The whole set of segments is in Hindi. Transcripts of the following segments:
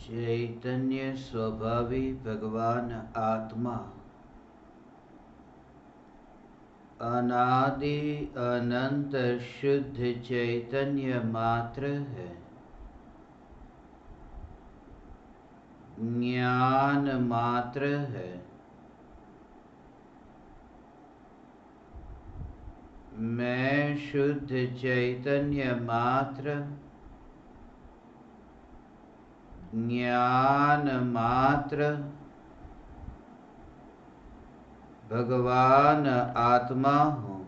चैतन्य स्वभावी भगवान आत्मा अनादि अनंत शुद्ध चैतन्य मात्र है। ज्ञान मात्र है। मैं शुद्ध चैतन्य मात्र, ज्ञान मात्र, भगवान आत्मा हूँ।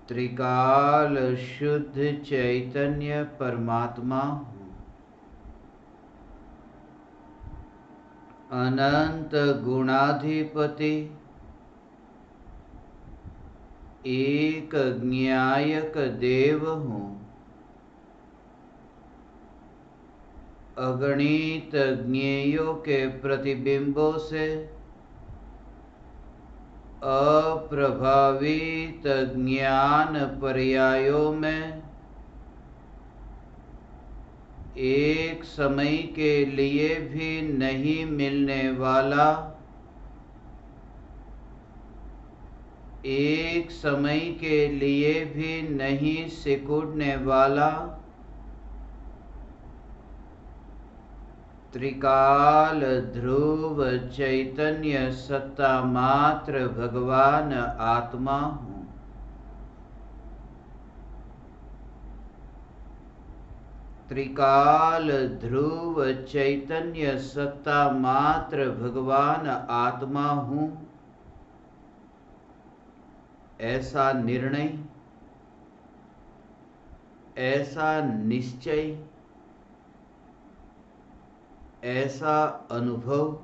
त्रिकाल शुद्ध चैतन्य परमात्मा हूँ। अनंत गुणाधिपति, एक ज्ञायक देव हूँ। अगणित ज्ञेयों के प्रतिबिंबों से अप्रभावित ज्ञान पर्यायों में एक समय के लिए भी नहीं मिलने वाला, एक समय के लिए भी नहीं सिकुड़ने वाला, त्रिकाल ध्रुव चैतन्य सत्ता मात्र भगवान आत्मा हूँ। त्रिकाल ध्रुव चैतन्य सत्ता मात्र भगवान आत्मा हूँ। ऐसा निर्णय, ऐसा निश्चय, ऐसा अनुभव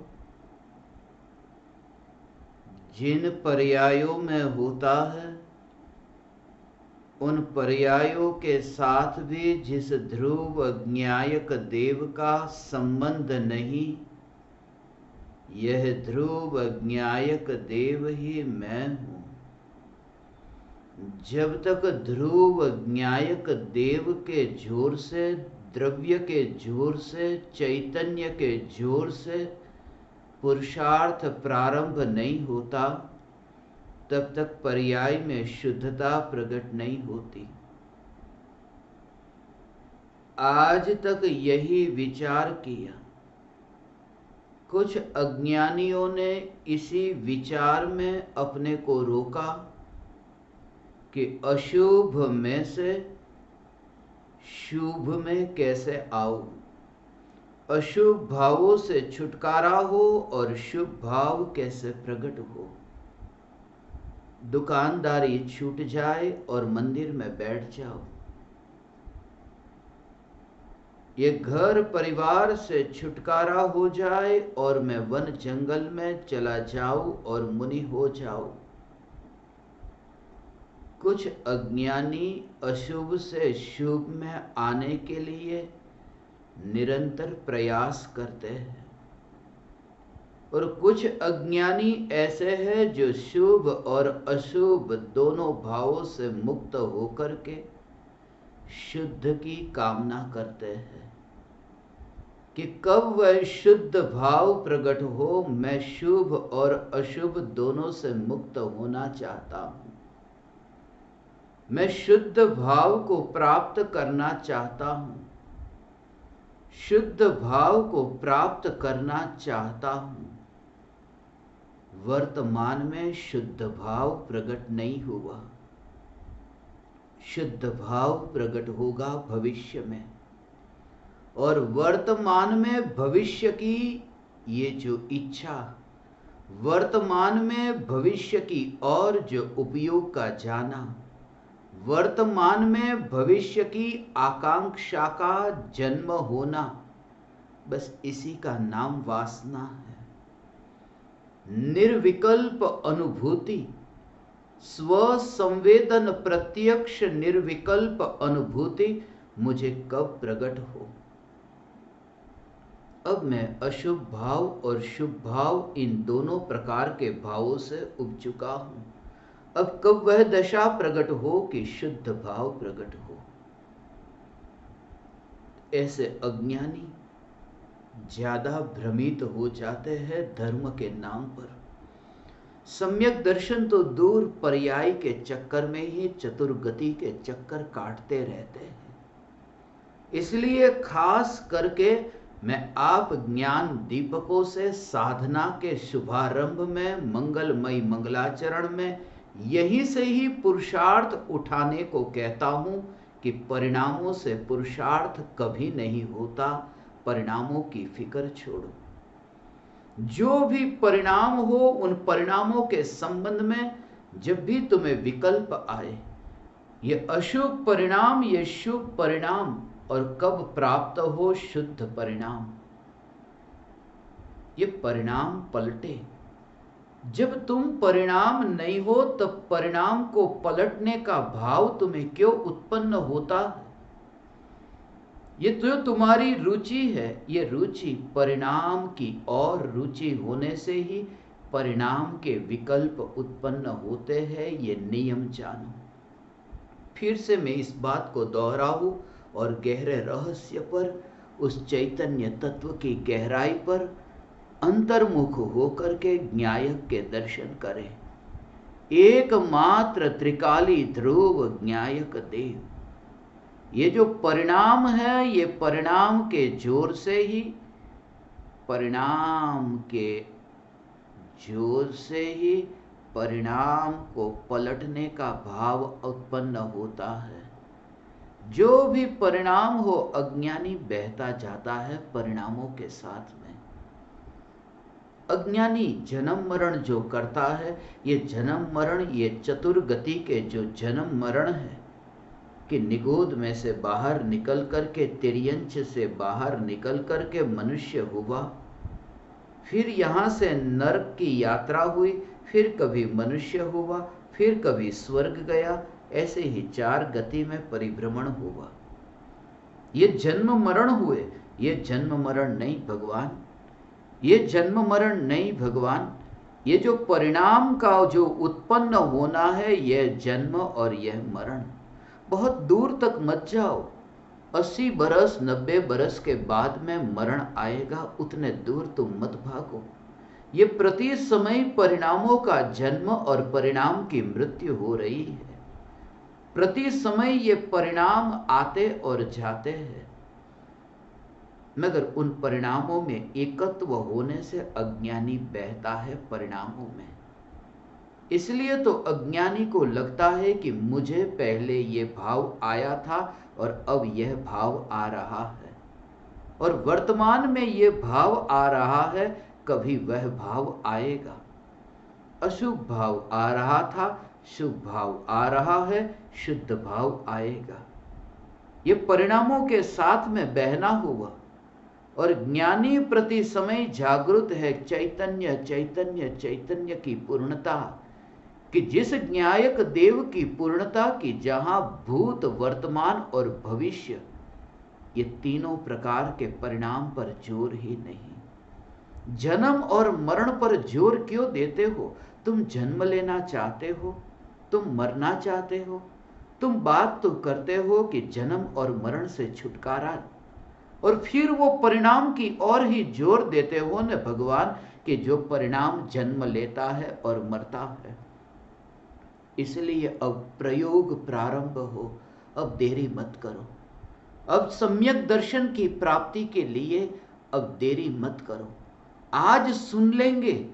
जिन पर्यायों में होता है, उन पर्यायों के साथ भी जिस ध्रुव ज्ञायक देव का संबंध नहीं, यह ध्रुव ज्ञायक देव ही मैं हूँ। जब तक ध्रुव ज्ञायक देव के जोर से, द्रव्य के जोर से, चैतन्य के जोर से पुरुषार्थ प्रारंभ नहीं होता, तब तक पर्याय में शुद्धता प्रकट नहीं होती। आज तक यही विचार किया। कुछ अज्ञानियों ने इसी विचार में अपने को रोका कि अशुभ में से शुभ में कैसे आओ, अशुभ भावों से छुटकारा हो और शुभ भाव कैसे प्रकट हो। दुकानदारी छूट जाए और मंदिर में बैठ जाओ। ये घर परिवार से छुटकारा हो जाए और मैं वन जंगल में चला जाऊं और मुनि हो जाऊं। कुछ अज्ञानी अशुभ से शुभ में आने के लिए निरंतर प्रयास करते हैं, और कुछ अज्ञानी ऐसे हैं जो शुभ और अशुभ दोनों भावों से मुक्त होकर के शुद्ध की कामना करते हैं कि कब वह शुद्ध भाव प्रकट हो। मैं शुभ और अशुभ दोनों से मुक्त होना चाहता हूं। मैं शुद्ध भाव को प्राप्त करना चाहता हूं। शुद्ध भाव को प्राप्त करना चाहता हूं। वर्तमान में शुद्ध भाव प्रकट नहीं हुआ। शुद्ध भाव प्रकट होगा भविष्य में, और वर्तमान में भविष्य की ये जो इच्छा, वर्तमान में भविष्य की और जो उपयोग का जाना, वर्तमान में भविष्य की आकांक्षा का जन्म होना, बस इसी का नाम वासना है। निर्विकल्प अनुभूति, स्व संवेदन प्रत्यक्ष निर्विकल्प अनुभूति मुझे कब प्रकट हो। अब मैं अशुभ भाव और शुभ भाव, इन दोनों प्रकार के भावों से उब चुका हूं। अब कब वह दशा प्रकट हो कि शुद्ध भाव प्रकट हो। ऐसे अज्ञानी ज्यादा भ्रमित हो जाते हैं धर्म के नाम पर। सम्यक दर्शन तो दूर, पर्याय के चक्कर में ही चतुर्गति के चक्कर काटते रहते हैं। इसलिए खास करके मैं आप ज्ञान दीपकों से साधना के शुभारंभ में, मंगलमय मंगलाचरण में यहीं से ही पुरुषार्थ उठाने को कहता हूं कि परिणामों से पुरुषार्थ कभी नहीं होता। परिणामों की फिक्र छोड़ो। जो भी परिणाम हो, उन परिणामों के संबंध में जब भी तुम्हें विकल्प आए, ये अशुभ परिणाम, ये शुभ परिणाम, और कब प्राप्त हो शुद्ध परिणाम, ये परिणाम पलटे। जब तुम परिणाम नहीं हो तब परिणाम को पलटने का भाव तुम्हें क्यों उत्पन्न होता है? ये तो तुम्हारी रुचि है, ये रुचि परिणाम की और रुचि होने से ही परिणाम के विकल्प उत्पन्न होते हैं। ये नियम जानो। फिर से मैं इस बात को दोहराऊं और गहरे रहस्य पर, उस चैतन्य तत्व की गहराई पर अंतर्मुख होकर के न्यायक के दर्शन करें। एकमात्र त्रिकाली ध्रुव न्यायक देव। ये जो परिणाम है, ये परिणाम के जोर से ही, परिणाम के जोर से ही परिणाम को पलटने का भाव उत्पन्न होता है। जो भी परिणाम हो, अज्ञानी बहता जाता है परिणामों के साथ में। अज्ञानी जन्म मरण जो करता है, ये जन्म मरण, ये चतुर्गति के जो जन्म मरण है कि निगोद में से बाहर निकल करके, तिर्यंच से बाहर निकल करके मनुष्य हुआ, फिर यहां से नरक की यात्रा हुई, फिर कभी मनुष्य हुआ, फिर कभी स्वर्ग गया, ऐसे ही चार गति में परिभ्रमण हुआ। ये जन्म मरण हुए, ये जन्म मरण नहीं भगवान, ये जन्म मरण नहीं भगवान। ये जो परिणाम का जो उत्पन्न होना है, यह जन्म और यह मरण। बहुत दूर तक मत जाओ। 80 बरस 90 बरस के बाद में मरण आएगा, उतने दूर तुम मत भागो। ये प्रति समय परिणामों का जन्म और परिणाम की मृत्यु हो रही है। प्रति समय ये परिणाम आते और जाते हैं, मगर उन परिणामों में एकत्व होने से अज्ञानी बहता है परिणामों में। इसलिए तो अज्ञानी को लगता है कि मुझे पहले ये भाव आया था और अब यह भाव आ रहा है, और वर्तमान में ये भाव आ रहा है, कभी वह भाव आएगा। अशुभ भाव आ रहा था, शुभ भाव आ रहा है, शुद्ध भाव आएगा। ये परिणामों के साथ में बहना हुआ, और ज्ञानी प्रति समय जागृत है चैतन्य चैतन्य चैतन्य की पूर्णता, कि जिस न्यायक देव की पूर्णता की जहां भूत, वर्तमान और भविष्य, ये तीनों प्रकार के परिणाम पर जोर ही नहीं। जन्म और मरण पर जोर क्यों देते हो? तुम जन्म लेना चाहते हो, तुम मरना चाहते हो, तुम बात तो करते हो कि जन्म और मरण से छुटकारा, और फिर वो परिणाम की ओर ही जोर देते हो न भगवान, कि जो परिणाम जन्म लेता है और मरता है। इसलिए अब प्रयोग प्रारंभ हो, अब देरी मत करो। अब सम्यक दर्शन की प्राप्ति के लिए अब देरी मत करो। आज सुन लेंगे,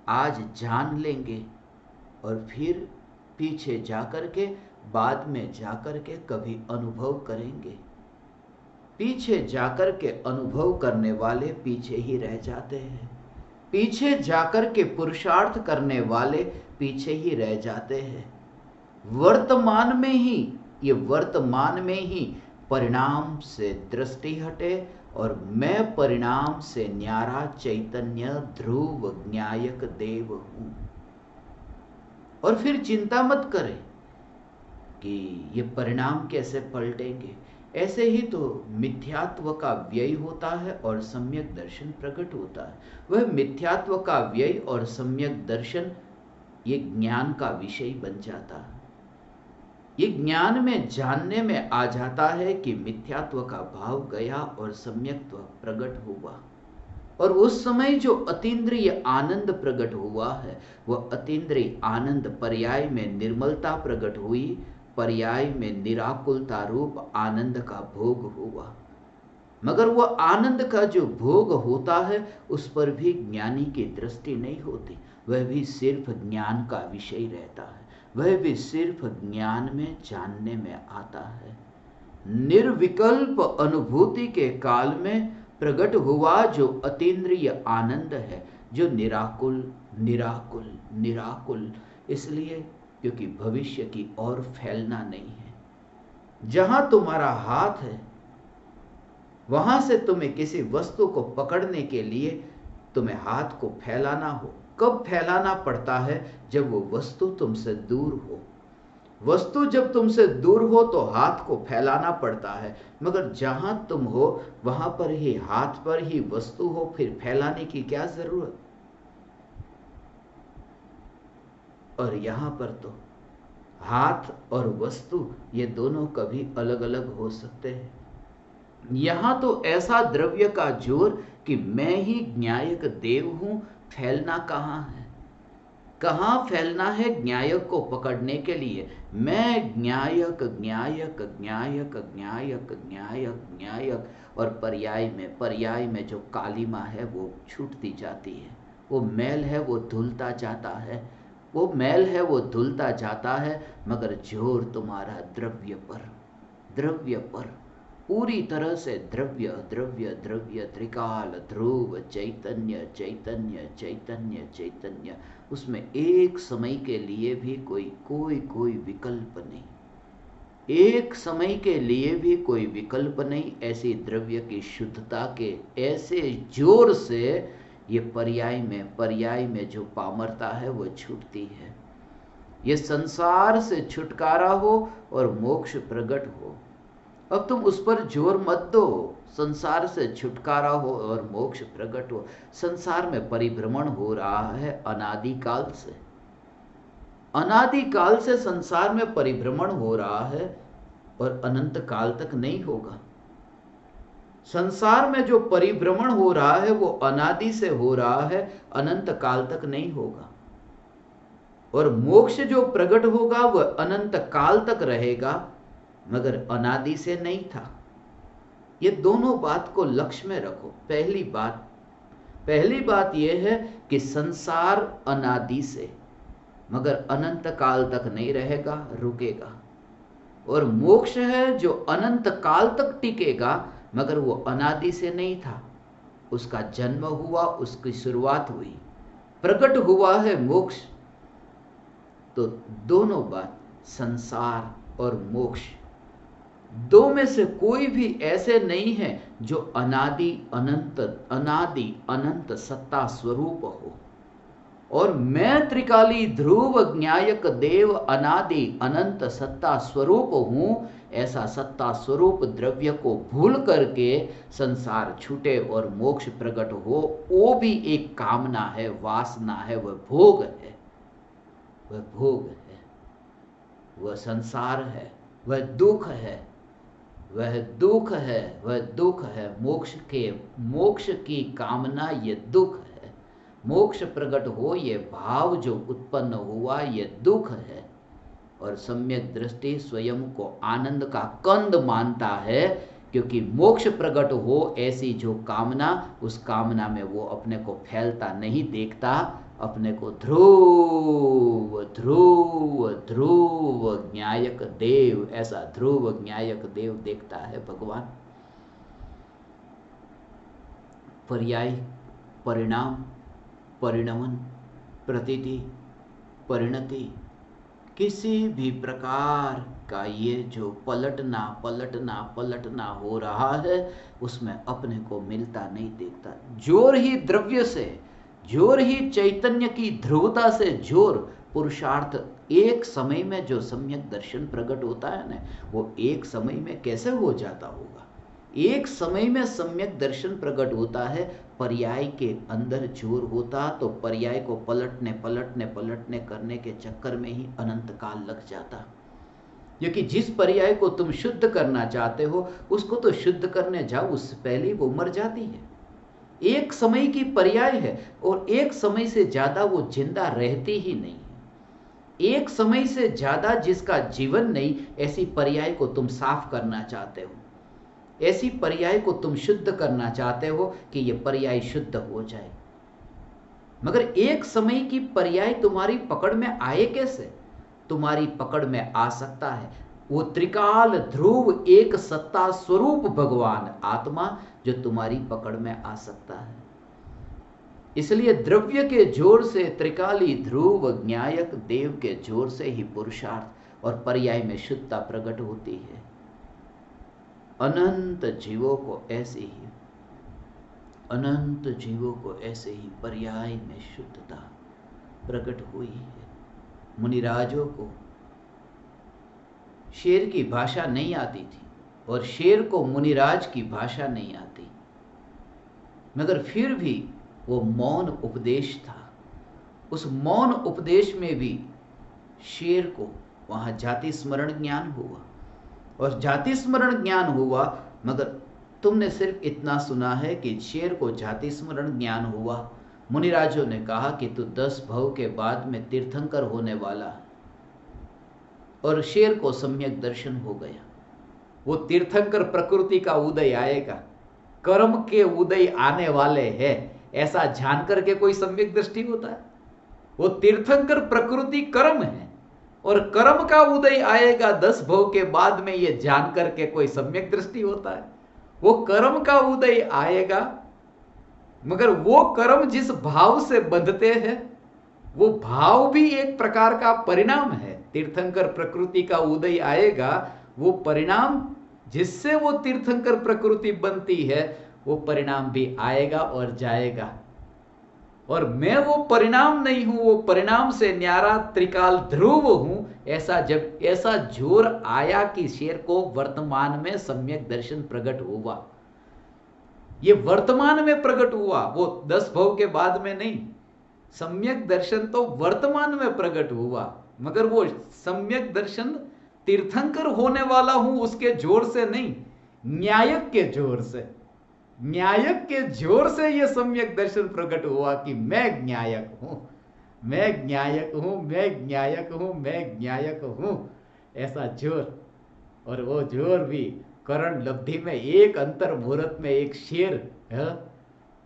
आज जान लेंगे, और फिर पीछे जाकर के, बाद में जाकर के कभी अनुभव करेंगे। पीछे जाकर के अनुभव करने वाले पीछे ही रह जाते हैं। पीछे जाकर के पुरुषार्थ करने वाले पीछे ही रह जाते हैं। वर्तमान में ही, ये वर्तमान में ही परिणाम से दृष्टि हटे, और मैं परिणाम से न्यारा चैतन्य ध्रुव न्यायक देव हूं। और फिर चिंता मत करें कि ये परिणाम कैसे पलटेंगे। ऐसे ही तो मिथ्यात्व का व्यय होता है और सम्यक दर्शन प्रकट होता है। वह मिथ्यात्व का व्यय और सम्यक दर्शन ये ज्ञान का विषय बन जाता है। ये ज्ञान में जानने में आ जाता है कि मिथ्यात्व का भाव गया और सम्यक्त्व प्रकट हुआ। और उस समय जो अतीन्द्रिय आनंद प्रकट हुआ है, वह अतीन्द्रिय आनंद पर्याय में निर्मलता प्रकट हुई, पर्याय में निराकुलता रूप आनंद का भोग हुआ। मगर वह आनंद का जो भोग होता है उस पर भी ज्ञानी की दृष्टि नहीं होती, वह भी सिर्फ ज्ञान का विषय रहता है, वह भी सिर्फ ज्ञान में जानने में आता है। निर्विकल्प अनुभूति के काल में प्रकट हुआ जो अतीन्द्रिय आनंद है, जो निराकुल निराकुल निराकुल, इसलिए क्योंकि भविष्य की ओर फैलना नहीं है। जहां तुम्हारा हाथ है वहां से तुम्हें किसी वस्तु को पकड़ने के लिए तुम्हें हाथ को फैलाना हो। कब फैलाना पड़ता है? जब वो वस्तु तुमसे दूर हो। वस्तु जब तुमसे दूर हो तो हाथ को फैलाना पड़ता है, मगर जहां तुम हो वहां पर ही, हाथ पर ही वस्तु हो, फिर फैलाने की क्या जरूरत? और यहां पर तो हाथ और वस्तु ये दोनों कभी अलग अलग हो सकते हैं। यहां तो ऐसा द्रव्य का जोर कि मैं ही न्यायक देव हूं, फैलना कहां है? कहां फैलना है न्यायक को पकड़ने के लिए? मैं न्यायक न्यायक न्यायक न्यायक न्यायक न्यायक, और पर्याय में जो कालिमा है वो छूटती जाती है, वो मैल है वो धुलता जाता है, वो मैल है वो धुलता जाता है, मगर जोर तुम्हारा द्रव्य पर पूरी तरह से द्रव्य द्रव्य द्रव्य, त्रिकाल ध्रुव चैतन्य चैतन्य चैतन्य चैतन्य, उसमें एक समय के लिए भी कोई विकल्प नहीं, एक समय के लिए भी कोई विकल्प नहीं। ऐसी द्रव्य की शुद्धता के ऐसे जोर से ये पर्याय में जो पामरता है वो छूटती है। ये संसार से छुटकारा हो और मोक्ष प्रकट हो। अब तुम उस पर जोर मत दो, संसार से छुटकारा हो और मोक्ष प्रकट हो। संसार में परिभ्रमण हो रहा है अनादिकाल से, अनादिकाल से संसार में परिभ्रमण हो रहा है और अनंत काल तक नहीं होगा। संसार में जो परिभ्रमण हो रहा है वो अनादि से हो रहा है, अनंत काल तक नहीं होगा। और मोक्ष जो प्रकट होगा वह अनंत काल तक रहेगा, मगर अनादि से नहीं था। ये दोनों बात को लक्ष्य में रखो। पहली बात यह है कि संसार अनादि से, मगर अनंत काल तक नहीं रहेगा, रुकेगा। और मोक्ष है जो अनंत काल तक टिकेगा, मगर वो अनादि से नहीं था, उसका जन्म हुआ, उसकी शुरुआत हुई, प्रकट हुआ है मोक्ष। तो दोनों बात, संसार और मोक्ष, दो में से कोई भी ऐसे नहीं है जो अनादि अनंत सत्ता स्वरूप हो। और मैं त्रिकाली ध्रुव न्यायक देव अनादि अनंत सत्ता स्वरूप हूं, ऐसा सत्ता स्वरूप द्रव्य को भूल करके संसार छूटे और मोक्ष प्रकट हो, वो भी एक कामना है, वासना है, वह भोग है, वह भोग है, वह संसार है, वह दुख है, वह दुख है, वह दुख है। मोक्ष की कामना ये दुख है। मोक्ष प्रकट हो ये भाव जो उत्पन्न हुआ ये दुख है। और सम्यक दृष्टि स्वयं को आनंद का कंद मानता है, क्योंकि मोक्ष प्रकट हो ऐसी जो कामना, उस कामना में वो अपने को फैलता नहीं देखता, अपने को ध्रुव ध्रुव ध्रुव न्यायक देव, ऐसा ध्रुव न्यायक देव देखता है भगवान। पर्याय, परिणाम, परिणमन, प्रतीति, परिणति, किसी भी प्रकार का ये जो पलटना हो रहा है, उसमें अपने को मिलता नहीं देखता। जोर ही द्रव्य से, जोर ही चैतन्य की ध्रुवता से जोर पुरुषार्थ, एक समय में जो सम्यक दर्शन प्रकट होता है ना, वो एक समय में कैसे हो जाता होगा? एक समय में सम्यक दर्शन प्रकट होता है, पर्याय के अंदर जोर होता तो पर्याय को पलटने करने के चक्कर में ही अनंत काल लग जाता। क्योंकि जिस पर्याय को तुम शुद्ध करना चाहते हो उसको तो शुद्ध करने जाओ, उससे पहले वो मर जाती है। एक समय की पर्याय है और एक समय से ज्यादा वो जिंदा रहती ही नहीं है। एक समय से ज्यादा जिसका जीवन नहीं, ऐसी पर्याय को तुम साफ करना चाहते हो, ऐसी पर्याय को तुम शुद्ध करना चाहते हो कि ये पर्याय शुद्ध हो जाए। मगर एक समय की पर्याय तुम्हारी पकड़ में आए कैसे? तुम्हारी पकड़ में आ सकता है वो त्रिकाल ध्रुव एक सत्ता स्वरूप भगवान आत्मा, जो तुम्हारी पकड़ में आ सकता है। इसलिए द्रव्य के जोर से त्रिकाली ध्रुव ज्ञायक देव के जोर से ही पुरुषार्थ और पर्याय में शुद्धता प्रकट होती है। अनंत जीवों को ऐसे ही, अनंत जीवों को ऐसे ही पर्याय में शुद्धता प्रकट हुई है। मुनिराजों को शेर की भाषा नहीं आती थी और शेर को मुनिराज की भाषा नहीं आती, मगर फिर भी वो मौन उपदेश था। उस मौन उपदेश में भी शेर को वहां जाति स्मरण ज्ञान हुआ, और जाति स्मरण ज्ञान हुआ, मगर तुमने सिर्फ इतना सुना है कि शेर को जाति स्मरण ज्ञान हुआ। मुनिराजों ने कहा कि तू 10 भव के बाद में तीर्थंकर होने वाला है, और शेर को सम्यक दर्शन हो गया। वो तीर्थंकर प्रकृति का उदय आएगा, कर्म के उदय आने वाले हैं, ऐसा जानकर के कोई सम्यक दृष्टि होता है? वो तीर्थंकर प्रकृति कर्म है, और कर्म का उदय आएगा 10 भव के बाद में, ये जानकर के कोई सम्यक दृष्टि होता है? वो कर्म का उदय आएगा, मगर वो कर्म जिस भाव से बंधते हैं वो भाव भी एक प्रकार का परिणाम है। तीर्थंकर प्रकृति का उदय आएगा, वो परिणाम जिससे वो तीर्थंकर प्रकृति बनती है, वो परिणाम भी आएगा और जाएगा। और मैं वो परिणाम नहीं हूं, वो परिणाम से न्यारा त्रिकाल ध्रुव हूं। ऐसा जोर आया कि शेर को वर्तमान में सम्यक दर्शन प्रकट हुआ। ये वर्तमान में प्रकट हुआ, वो 10 भव के बाद में नहीं। सम्यक दर्शन तो वर्तमान में प्रकट हुआ, मगर वो सम्यक दर्शन तीर्थंकर होने वाला हूं उसके जोर से नहीं, न्यायक के जोर से। न्यायक के जोर से यह सम्यक दर्शन प्रकट हुआ कि मैं न्यायक हूं, मैं न्यायक हूं, मैं न्यायक हूं, मैं न्यायक हूं, ऐसा जोर। और वो जोर भी करण लब्धि में एक अंतर मुहूर्त में एक शेर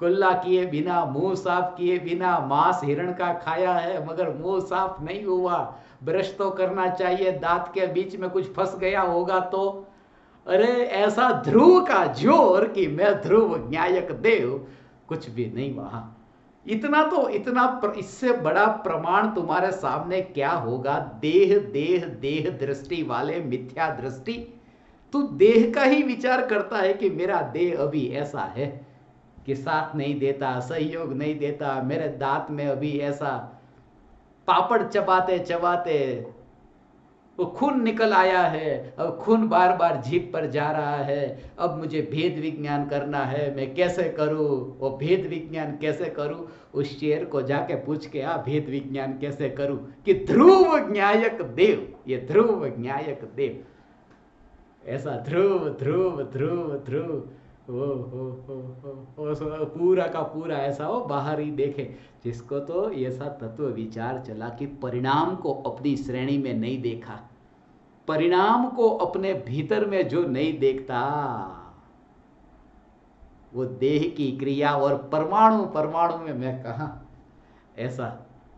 कुल्ला किए बिना, मुंह साफ किए बिना मांस हिरण का खाया है, मगर मुंह साफ नहीं हुआ। ब्रश तो करना चाहिए, दांत के बीच में कुछ फंस गया होगा तो। अरे ऐसा ध्रुव का जोर कि मैं ध्रुव न्यायक देव, कुछ भी नहीं वहां। इतना इससे बड़ा प्रमाण तुम्हारे सामने क्या होगा? देह देह देह दृष्टि वाले मिथ्या दृष्टि। तू देह का ही विचार करता है कि मेरा देह अभी ऐसा है कि साथ नहीं देता, सहयोग नहीं देता, मेरे दांत में अभी ऐसा पापड़ चबाते चबाते वो खून निकल आया है, अब खून बार बार जीभ पर जा रहा है, अब मुझे भेद विज्ञान करना है, मैं कैसे करूं? वो भेद विज्ञान कैसे करूं? उस शेर को जाके पूछ के आ, भेद विज्ञान कैसे करूं? कि ध्रुव न्यायक देव, ये ध्रुव न्यायक देव, ऐसा ध्रुव ध्रुव ध्रुव ध्रुव हो पूरा का पूरा ऐसा हो बाहर ही देखे, जिसको तो ऐसा तत्व विचार चला कि परिणाम को अपनी श्रेणी में नहीं देखा, परिणाम को अपने भीतर में जो नहीं देखता, वो देह की क्रिया। और परमाणु परमाणु में मैं कहा ऐसा,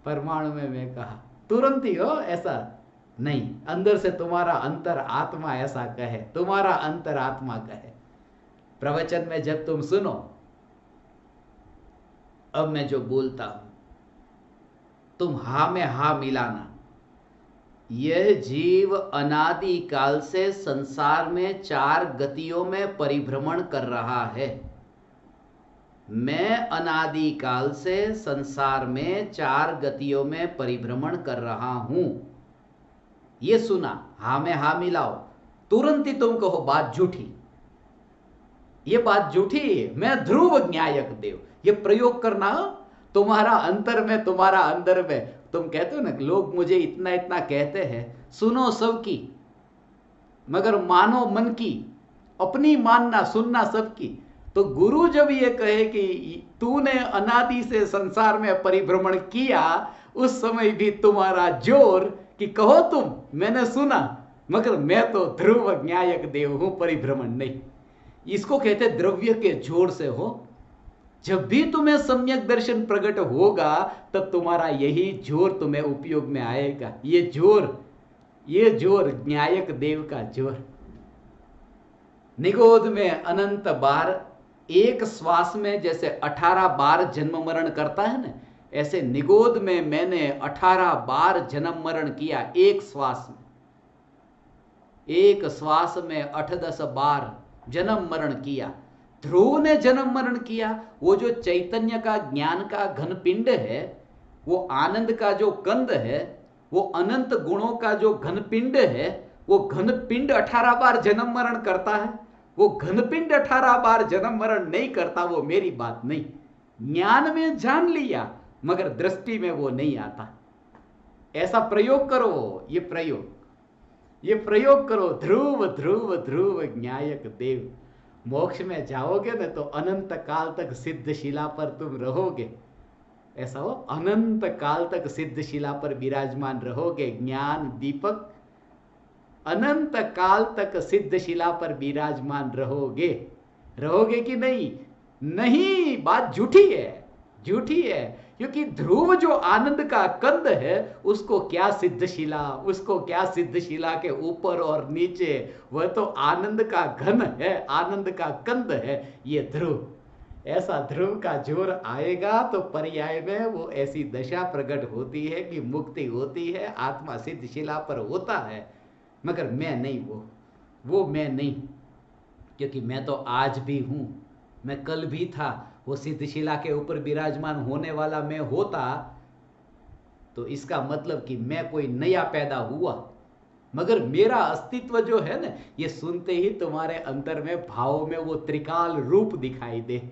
परमाणु में मैं कहा तुरंत ही हो ऐसा नहीं, अंदर से तुम्हारा अंतर आत्मा ऐसा कहे, तुम्हारा अंतर आत्मा कहे। प्रवचन में जब तुम सुनो, अब मैं जो बोलता हूं तुम हा में हा मिलाना। यह जीव अनादि काल से संसार में 4 गतियों में परिभ्रमण कर रहा है। मैं अनादि काल से संसार में 4 गतियों में परिभ्रमण कर रहा हूं। ये सुना, हा में हा मिलाओ, तुरंत ही तुम कहो बात झूठी, ये बात झूठी, मैं ध्रुव न्यायक देव। ये प्रयोग करना, तुम्हारा अंतर में तुम्हारा अंदर में। तुम कहते हो ना, लोग मुझे इतना इतना कहते हैं, सुनो सबकी, मगर मानो मन की, अपनी मानना, सुनना सबकी। तो गुरु जब ये कहे कि तूने अनादि से संसार में परिभ्रमण किया, उस समय भी तुम्हारा जोर कि कहो तुम, मैंने सुना, मगर मैं तो ध्रुव न्यायक देव हूं, परिभ्रमण नहीं। इसको कहते द्रव्य के जोर से हो। जब भी तुम्हें सम्यक दर्शन प्रकट होगा, तब तुम्हारा यही जोर तुम्हें उपयोग में आएगा। ये जोर न्यायक देव का जोर। निगोद में अनंत बार, एक श्वास में जैसे 18 बार जन्म मरण करता है ना, ऐसे निगोद में मैंने 18 बार जन्म मरण किया। एक श्वास में 8-10 बार जन्म मरण किया। ध्रुव ने जन्म मरण किया। वो जो चैतन्य का, ज्ञान का घन पिंड है, वो आनंद का जो कंद है, वो अनंत गुणों का जो घन पिंड है, वो घन पिंड 18 बार जन्म मरण करता है। वो घन पिंड 18 बार जन्म मरण नहीं करता, वो मेरी बात नहीं। ज्ञान में जान लिया, मगर दृष्टि में वो नहीं आता। ऐसा प्रयोग करो, ये प्रयोग करो। ध्रुव ध्रुव ध्रुव न्यायक देव। मोक्ष में जाओगे ना तो अनंत काल तक सिद्ध शिला पर तुम रहोगे। ऐसा हो, अनंत काल तक सिद्ध शिला पर विराजमान रहोगे। ज्ञान दीपक अनंत काल तक सिद्ध शिला पर विराजमान रहोगे। रहोगे कि नहीं? नहीं, बात झूठी है, झूठी है। क्योंकि ध्रुव जो आनंद का कंद है, उसको क्या सिद्ध शिला, उसको क्या सिद्ध शिला के ऊपर और नीचे, वह तो आनंद का घन है, आनंद का कंद है ये ध्रुव। ऐसा ध्रुव का जोर आएगा तो पर्याय में वो ऐसी दशा प्रकट होती है कि मुक्ति होती है, आत्मा सिद्ध शिला पर होता है। मगर मैं नहीं, वो मैं नहीं, क्योंकि मैं तो आज भी हूं, मैं कल भी था। वो सिद्ध शिला के ऊपर विराजमान होने वाला मैं होता तो इसका मतलब कि मैं कोई नया पैदा हुआ। मगर मेरा अस्तित्व जो है ना, ये सुनते ही तुम्हारे अंतर में, भाव में वो त्रिकाल रूप दिखाई दे।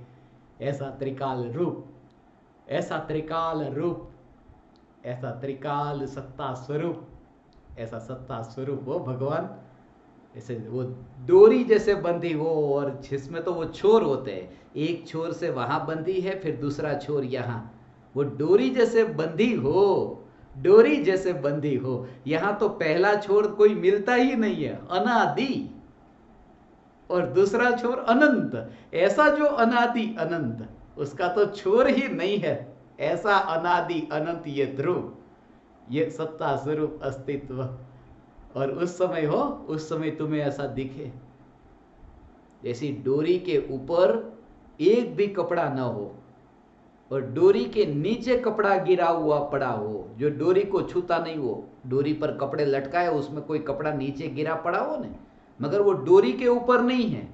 ऐसा त्रिकाल रूप, ऐसा त्रिकाल रूप, ऐसा त्रिकाल सत्ता स्वरूप, ऐसा सत्ता स्वरूप हो भगवान। ऐसे वो डोरी जैसे बंधी हो, और जिसमें तो वो छोर होते हैं, एक छोर से वहां बंधी है, फिर दूसरा छोर यहां। वो डोरी जैसे बंधी हो, डोरी जैसे बंधी हो। यहां तो पहला छोर कोई मिलता ही नहीं है, अनादि, और दूसरा छोर अनंत। ऐसा जो अनादि अनंत, उसका तो छोर ही नहीं है। ऐसा अनादि अनंत ये ध्रुव, ये सत्ता स्वरूप अस्तित्व। और उस समय हो, उस समय तुम्हें ऐसा दिखे जैसी डोरी के ऊपर एक भी कपड़ा न हो, और डोरी के नीचे कपड़ा गिरा हुआ पड़ा हो, जो डोरी को छूता नहीं हो। डोरी पर कपड़े लटकाए, उसमें कोई कपड़ा नीचे गिरा पड़ा हो ना, मगर वो डोरी के ऊपर नहीं है।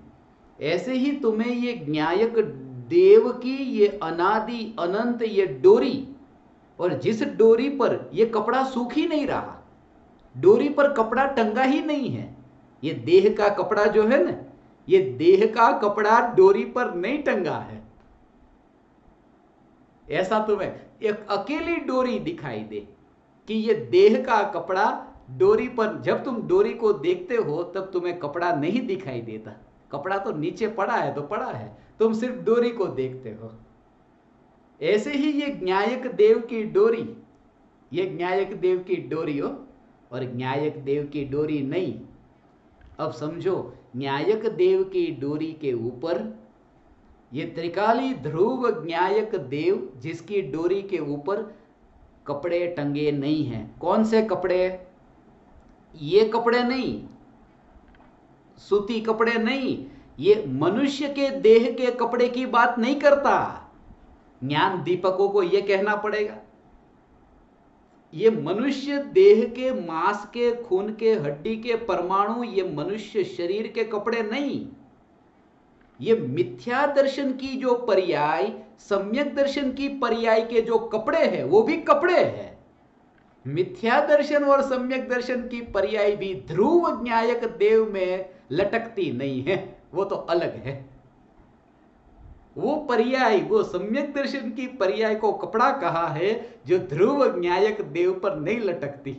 ऐसे ही तुम्हें ये न्यायक देव की ये अनादि अनंत ये डोरी, और जिस डोरी पर ये कपड़ा सूख ही नहीं रहा, डोरी पर कपड़ा टंगा ही नहीं है। ये देह का कपड़ा जो है ना, ये देह का कपड़ा डोरी पर नहीं टंगा है। ऐसा तुम्हें एक अकेली डोरी दिखाई दे कि ये देह का कपड़ा डोरी पर, जब तुम डोरी को देखते हो तब तुम्हें कपड़ा नहीं दिखाई देता। कपड़ा तो नीचे पड़ा है तो पड़ा है, तुम सिर्फ डोरी को देखते हो। ऐसे ही ये न्यायक देव की डोरी, ये न्यायक देव की डोरी हो, और न्यायक देव की डोरी नहीं। अब समझो, न्यायक देव की डोरी के ऊपर ये त्रिकाली ध्रुव न्यायक देव, जिसकी डोरी के ऊपर कपड़े टंगे नहीं हैं। कौन से कपड़े? ये कपड़े नहीं, सूती कपड़े नहीं, ये मनुष्य के देह के कपड़े की बात नहीं करता। ज्ञान दीपकों को यह कहना पड़ेगा, ये मनुष्य देह के, मांस के, खून के, हड्डी के परमाणु, ये मनुष्य शरीर के कपड़े नहीं। ये मिथ्या दर्शन की जो पर्याय, सम्यक दर्शन की पर्याय के जो कपड़े हैं, वो भी कपड़े हैं। मिथ्या दर्शन और सम्यक दर्शन की पर्याय भी ध्रुव न्यायक देव में लटकती नहीं है, वो तो अलग है। वो पर्याय, वो सम्यक दर्शन की पर्याय को कपड़ा कहा है, जो ध्रुव न्यायक देव पर नहीं लटकती।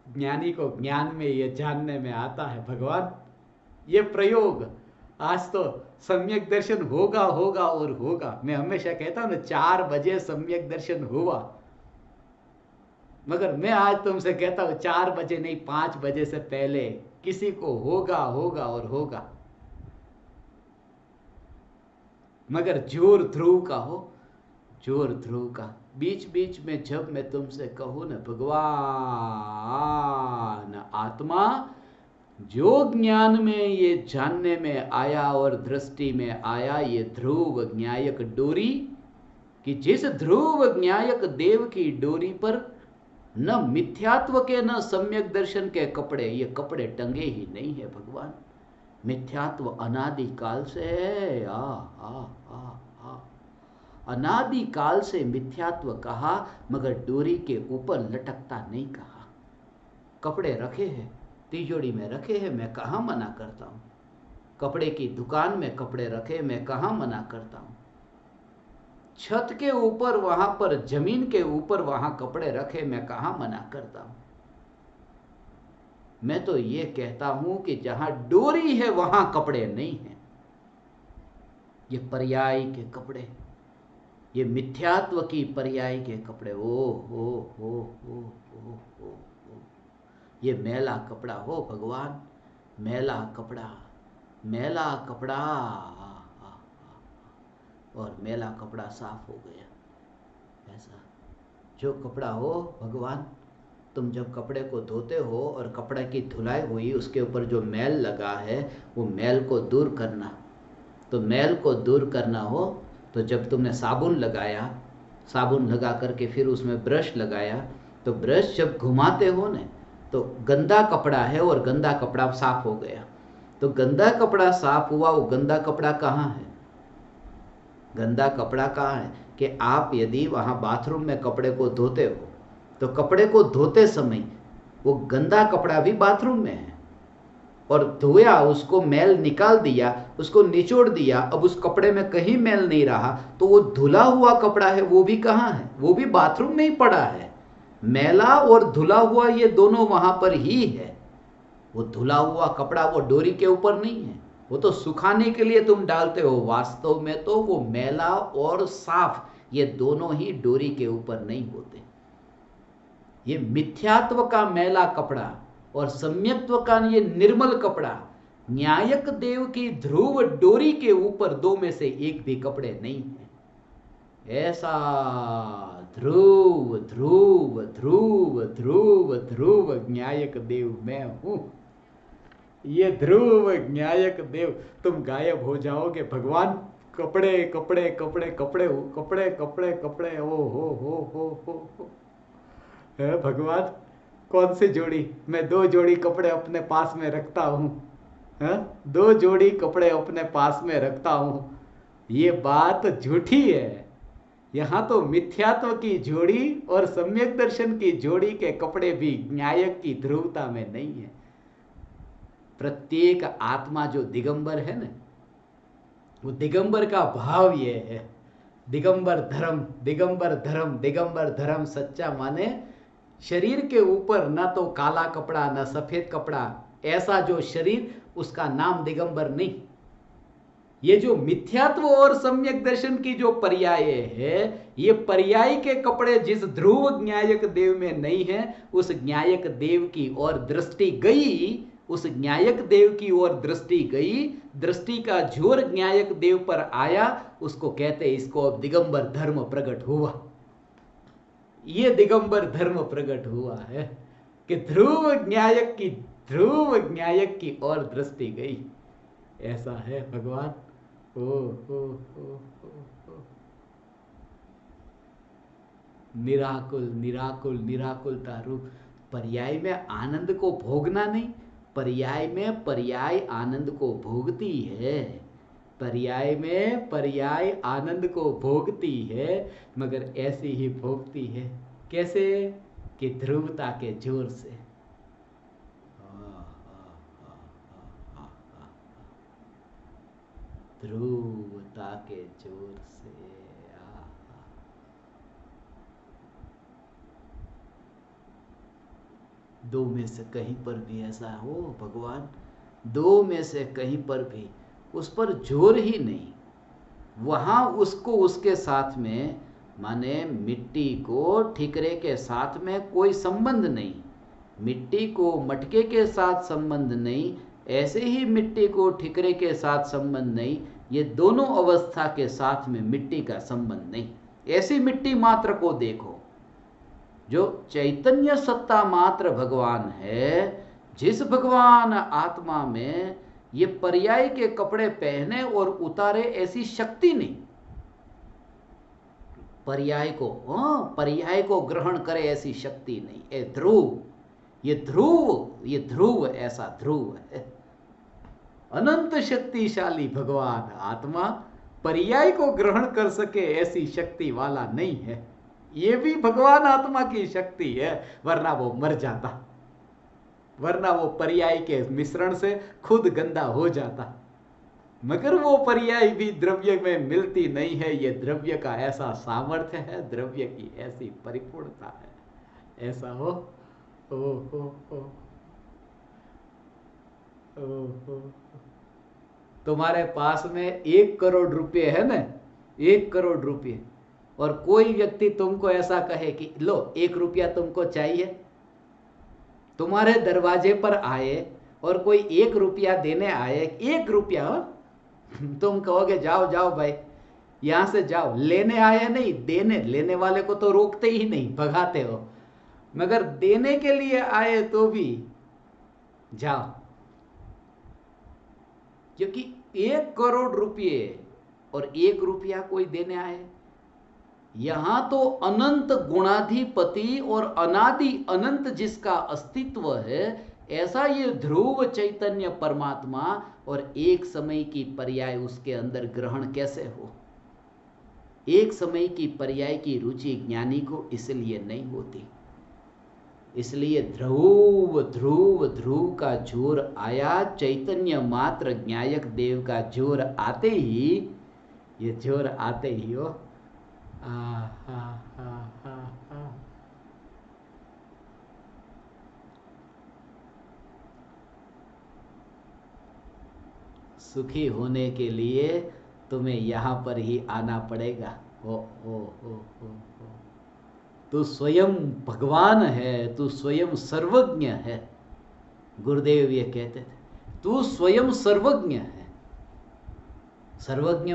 ज्ञानी को ज्ञान में ये जानने में आता है भगवान, ये प्रयोग। आज तो सम्यक दर्शन होगा होगा और होगा। मैं हमेशा कहता हूं ना, 4 बजे सम्यक दर्शन हुआ, मगर मैं आज तुमसे कहता हूं 4 बजे नहीं, 5 बजे से पहले किसी को होगा होगा और होगा। मगर जोर ध्रुव का हो, जोर ध्रुव का। बीच बीच में जब मैं तुमसे कहूं ना, भगवान आत्मा जो ज्ञान में ये जानने में आया और दृष्टि में आया, ये ध्रुव न्यायक डोरी, कि जिस ध्रुव न्यायक देव की डोरी पर न मिथ्यात्व के न सम्यक दर्शन के कपड़े, ये कपड़े टंगे ही नहीं है भगवान। मिथ्यात्व अनादि काल से है। आ आ आ आ अनादि काल से मिथ्यात्व कहा, मगर डोरी के ऊपर लटकता नहीं कहा। कपड़े रखे हैं, तिजोरी में रखे हैं, मैं कहाँ मना करता हूँ। कपड़े की दुकान में कपड़े रखे, मैं कहाँ मना करता हूँ। छत के ऊपर, वहां पर जमीन के ऊपर वहां कपड़े रखे, मैं कहाँ मना करता हूँ। मैं तो ये कहता हूं कि जहां डोरी है वहां कपड़े नहीं हैं। ये पर्याय के कपड़े, ये मिथ्यात्व की पर्याय के कपड़े, ओ ये मैला कपड़ा हो भगवान, मैला कपड़ा, मैला कपड़ा। और मैला कपड़ा साफ हो गया। ऐसा जो कपड़ा हो भगवान, तुम जब कपड़े को धोते हो और कपड़े की धुलाई हुई, उसके ऊपर जो मैल लगा है, वो मैल को दूर करना। तो मैल को दूर करना हो तो जब तुमने साबुन लगाया, साबुन लगा करके फिर उसमें ब्रश लगाया, तो ब्रश जब घुमाते हो न, तो गंदा कपड़ा है और गंदा कपड़ा साफ हो गया। तो गंदा कपड़ा साफ हुआ, वो गंदा कपड़ा कहाँ है? गंदा कपड़ा कहाँ है? कि आप यदि वहाँ बाथरूम में कपड़े को धोते हो, तो कपड़े को धोते समय वो गंदा कपड़ा भी बाथरूम में है, और धोया, उसको मैल निकाल दिया, उसको निचोड़ दिया, अब उस कपड़े में कहीं मैल नहीं रहा, तो वो धुला हुआ कपड़ा है, वो भी कहाँ है? वो भी बाथरूम में ही पड़ा है। मैला और धुला हुआ ये दोनों वहां पर ही है। वो धुला हुआ कपड़ा वो डोरी के ऊपर नहीं है, वो तो सुखाने के लिए तुम डालते हो। वास्तव में तो वो मैला और साफ ये दोनों ही डोरी के ऊपर नहीं होते। ये मिथ्यात्व का मैला कपड़ा और सम्यक्त्व का ये निर्मल कपड़ा, न्यायक देव की ध्रुव डोरी के ऊपर दो में से एक भी कपड़े नहीं है। ऐसा ध्रुव ध्रुव ध्रुव ध्रुव ध्रुव न्यायक देव मैं हूं। ये ध्रुव न्यायक देव, तुम गायब हो जाओगे भगवान। कपड़े कपड़े कपड़े कपड़े कपड़े कपड़े कपड़े, ओ हो है भगवान। कौन सी जोड़ी? मैं 2 जोड़ी कपड़े अपने पास में रखता हूं। है 2 जोड़ी कपड़े अपने पास में रखता हूं। ये बात झूठी है। यहां तो मिथ्यात्व की जोड़ी और सम्यक दर्शन की जोड़ी के कपड़े भी न्यायक की ध्रुवता में नहीं है। प्रत्येक आत्मा जो दिगंबर है ना, वो दिगंबर का भाव ये है। दिगंबर धर्म, दिगंबर धर्म, दिगंबर धर्म सच्चा माने शरीर के ऊपर ना तो काला कपड़ा ना सफेद कपड़ा, ऐसा जो शरीर, उसका नाम दिगंबर नहीं। ये जो मिथ्यात्व और सम्यक दर्शन की जो पर्याय है, ये पर्याय के कपड़े जिस ध्रुव न्यायक देव में नहीं है, उस न्यायक देव की ओर दृष्टि गई, उस न्यायक देव की ओर दृष्टि गई, दृष्टि का जोर न्यायक देव पर आया, उसको कहते, इसको अब दिगंबर धर्म प्रकट हुआ। ये दिगंबर धर्म प्रकट हुआ है कि ध्रुव न्यायक की ओर दृष्टि गई। ऐसा है भगवान। ओ निराकुल निराकुल निराकुलता रूप। पर्याय में आनंद को भोगना नहीं, पर्याय में पर्याय आनंद को भोगती है। पर्याय में पर्याय आनंद को भोगती है, मगर ऐसी ही भोगती है। कैसे? कि ध्रुवता के जोर से। ध्रुवता के जोर से। दो में से कहीं पर भी ऐसा हो भगवान, दो में से कहीं पर भी उस पर जोर ही नहीं, वहां उसको उसके साथ में, माने मिट्टी को ठिकरे के साथ में कोई संबंध नहीं, मिट्टी को मटके के साथ संबंध नहीं, ऐसे ही मिट्टी को ठिकरे के साथ संबंध नहीं, ये दोनों अवस्था के साथ में मिट्टी का संबंध नहीं। ऐसी मिट्टी मात्र को देखो जो चैतन्य सत्ता मात्र भगवान है, जिस भगवान आत्मा में ये पर्याय के कपड़े पहने और उतारे ऐसी शक्ति नहीं, पर्याय को ग्रहण करे ऐसी शक्ति नहीं। ये ध्रुव ऐसा ध्रुव है, अनंत शक्तिशाली भगवान आत्मा पर्याय को ग्रहण कर सके ऐसी शक्ति वाला नहीं है। ये भी भगवान आत्मा की शक्ति है, वरना वो मर जाता, वरना वो पर्याय के मिश्रण से खुद गंदा हो जाता। मगर वो पर्याय भी द्रव्य में मिलती नहीं है। ये द्रव्य का ऐसा सामर्थ्य है, द्रव्य की ऐसी परिपूर्णता है। ऐसा हो तुम्हारे पास में 1 करोड़ रुपए है ना, 1 करोड़ रुपए, और कोई व्यक्ति तुमको ऐसा कहे कि लो 1 रुपया तुमको चाहिए, तुम्हारे दरवाजे पर आए और कोई 1 रुपया देने आए, 1 रुपया, तुम कहोगे जाओ जाओ भाई यहां से जाओ, लेने आए नहीं, लेने वाले को तो रोकते ही नहीं, भगाते हो, मगर देने के लिए आए तो भी जाओ, क्योंकि 1 करोड़ रुपये और 1 रुपया कोई देने आए। यहां तो अनंत गुणाधिपति और अनादि अनंत जिसका अस्तित्व है, ऐसा ये ध्रुव चैतन्य परमात्मा, और एक समय की पर्याय उसके अंदर ग्रहण कैसे हो? एक समय की पर्याय की रुचि ज्ञानी को इसलिए नहीं होती। इसलिए ध्रुव ध्रुव ध्रुव का जोर आया, चैतन्य मात्र ज्ञायक देव का जोर आते ही, ये जोर आते ही हो सुखी होने के लिए तुम्हें यहां पर ही आना पड़ेगा। ओ तू स्वयं भगवान है, तू स्वयं सर्वज्ञ है। गुरुदेव ये कहते थे, तू स्वयं सर्वज्ञ है। सर्वज्ञ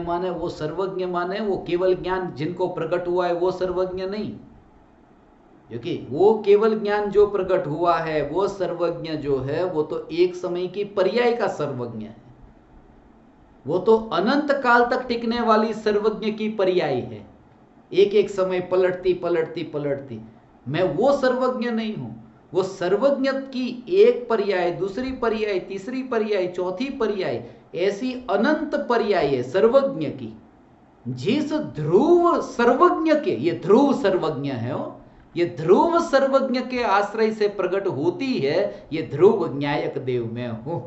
माने वो केवल ज्ञान जिनको प्रकट हुआ है वो सर्वज्ञ नहीं, क्योंकि वो केवल ज्ञान जो प्रकट हुआ है वो सर्वज्ञ जो है, वो तो एक समय की पर्याय का सर्वज्ञ है, वो तो अनंत काल तक टिकने वाली सर्वज्ञ की पर्याय है, एक एक समय पलटती पलटती पलटती। मैं वो सर्वज्ञ नहीं हूं, वो सर्वज्ञ की एक पर्याय, दूसरी पर्याय, तीसरी पर्याय, चौथी पर्याय, ऐसी अनंत पर्याय है सर्वज्ञ की। जिस ध्रुव सर्वज्ञ के, ये ध्रुव सर्वज्ञ है, ये ध्रुव सर्वज्ञ के आश्रय से प्रकट होती है ये ध्रुव ज्ञायक देव मैं हूं।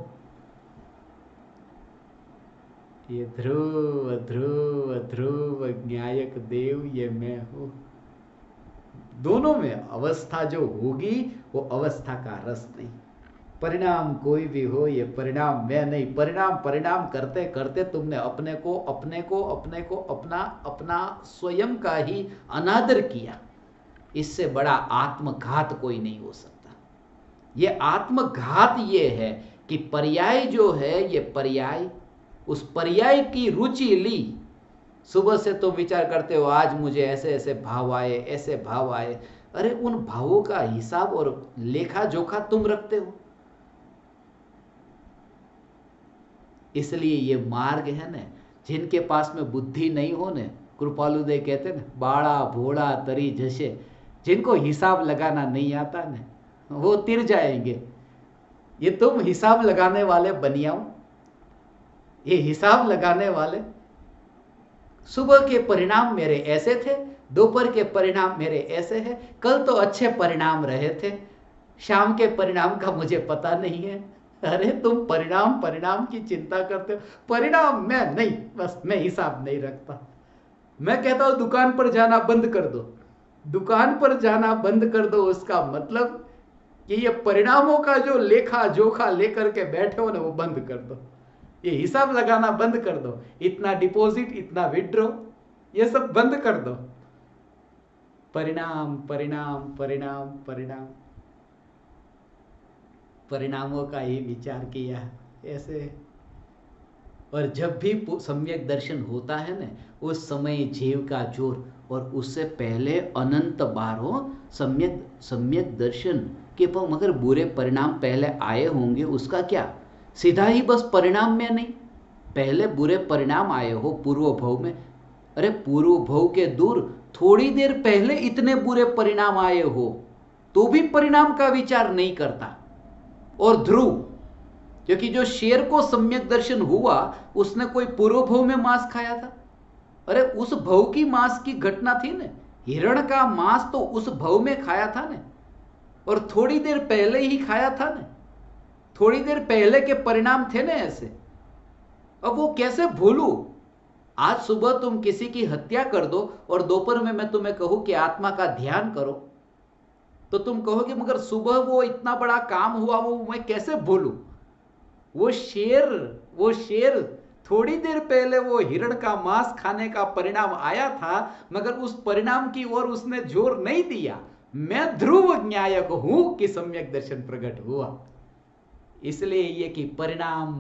ये ध्रुव ध्रुव ध्रुव ज्ञायक देव ये मैं हूं। दोनों में अवस्था जो होगी वो अवस्था का रस नहीं। परिणाम कोई भी हो, ये परिणाम मैं नहीं। परिणाम करते करते तुमने अपने को अपना स्वयं का ही अनादर किया। इससे बड़ा आत्मघात कोई नहीं हो सकता। ये आत्मघात ये है कि पर्याय जो है, ये पर्याय, उस पर्याय की रुचि ली। सुबह से तुम विचार करते हो आज मुझे ऐसे ऐसे भाव आए, ऐसे भाव आए। अरे उन भावों का हिसाब और लेखा जोखा तुम रखते हो। इसलिए ये मार्ग है ना, जिनके पास में बुद्धि नहीं हो ने, कृपालुदेव कहते ना, बाड़ा भोड़ा तरी जैसे, जिनको हिसाब लगाना नहीं आता ना, वो तिर जाएंगे। ये तुम हिसाब लगाने वाले बनियाओ, ये हिसाब लगाने वाले, सुबह के परिणाम मेरे ऐसे थे, दोपहर के परिणाम मेरे ऐसे हैं, कल तो अच्छे परिणाम रहे थे, शाम के परिणाम का मुझे पता नहीं है। अरे तुम परिणाम की चिंता करते हो। परिणाम मैं नहीं, बस मैं हिसाब नहीं रखता। मैं कहता हूं दुकान पर जाना बंद कर दो, दुकान पर जाना बंद कर दो। उसका मतलब कि ये परिणामों का जो लेखा जोखा लेकर के बैठे हो ना, वो बंद कर दो। ये हिसाब लगाना बंद कर दो, इतना डिपॉजिट, इतना विड्रॉ, ये सब बंद कर दो। परिणाम परिणाम परिणाम परिणाम, परिणामों का ही विचार किया ऐसे। और जब भी सम्यक दर्शन होता है ना, उस समय जीव का जोर, और उससे पहले अनंत बार हो सम्यक दर्शन के पर, मगर बुरे परिणाम पहले आए होंगे, उसका क्या? सीधा ही बस परिणाम में नहीं, पहले बुरे परिणाम आए हो पूर्व भव में। अरे पूर्व भव के दूर, थोड़ी देर पहले इतने बुरे परिणाम आए हो तो भी परिणाम का विचार नहीं करता। और ध्रुव, क्योंकि जो शेर को सम्यक दर्शन हुआ, उसने कोई पूर्व भव में मांस खाया था? अरे उस भव की मांस की घटना थी ना, हिरण का मांस तो उस भव में खाया था ना, और थोड़ी देर पहले ही खाया था ना, थोड़ी देर पहले के परिणाम थे ना ऐसे। अब वो कैसे भूलूं? आज सुबह तुम किसी की हत्या कर दो और दोपहर में मैं तुम्हें कहूं कि आत्मा का ध्यान करो, तो तुम कहोगे मगर सुबह वो इतना बड़ा काम हुआ, वो मैं कैसे भूलूं? वो शेर थोड़ी देर पहले वो हिरण का मांस खाने का परिणाम आया था, मगर उस परिणाम की ओर उसने जोर नहीं दिया। मैं ध्रुव न्यायक हूं कि सम्यक दर्शन प्रकट हुआ। इसलिए ये कि परिणाम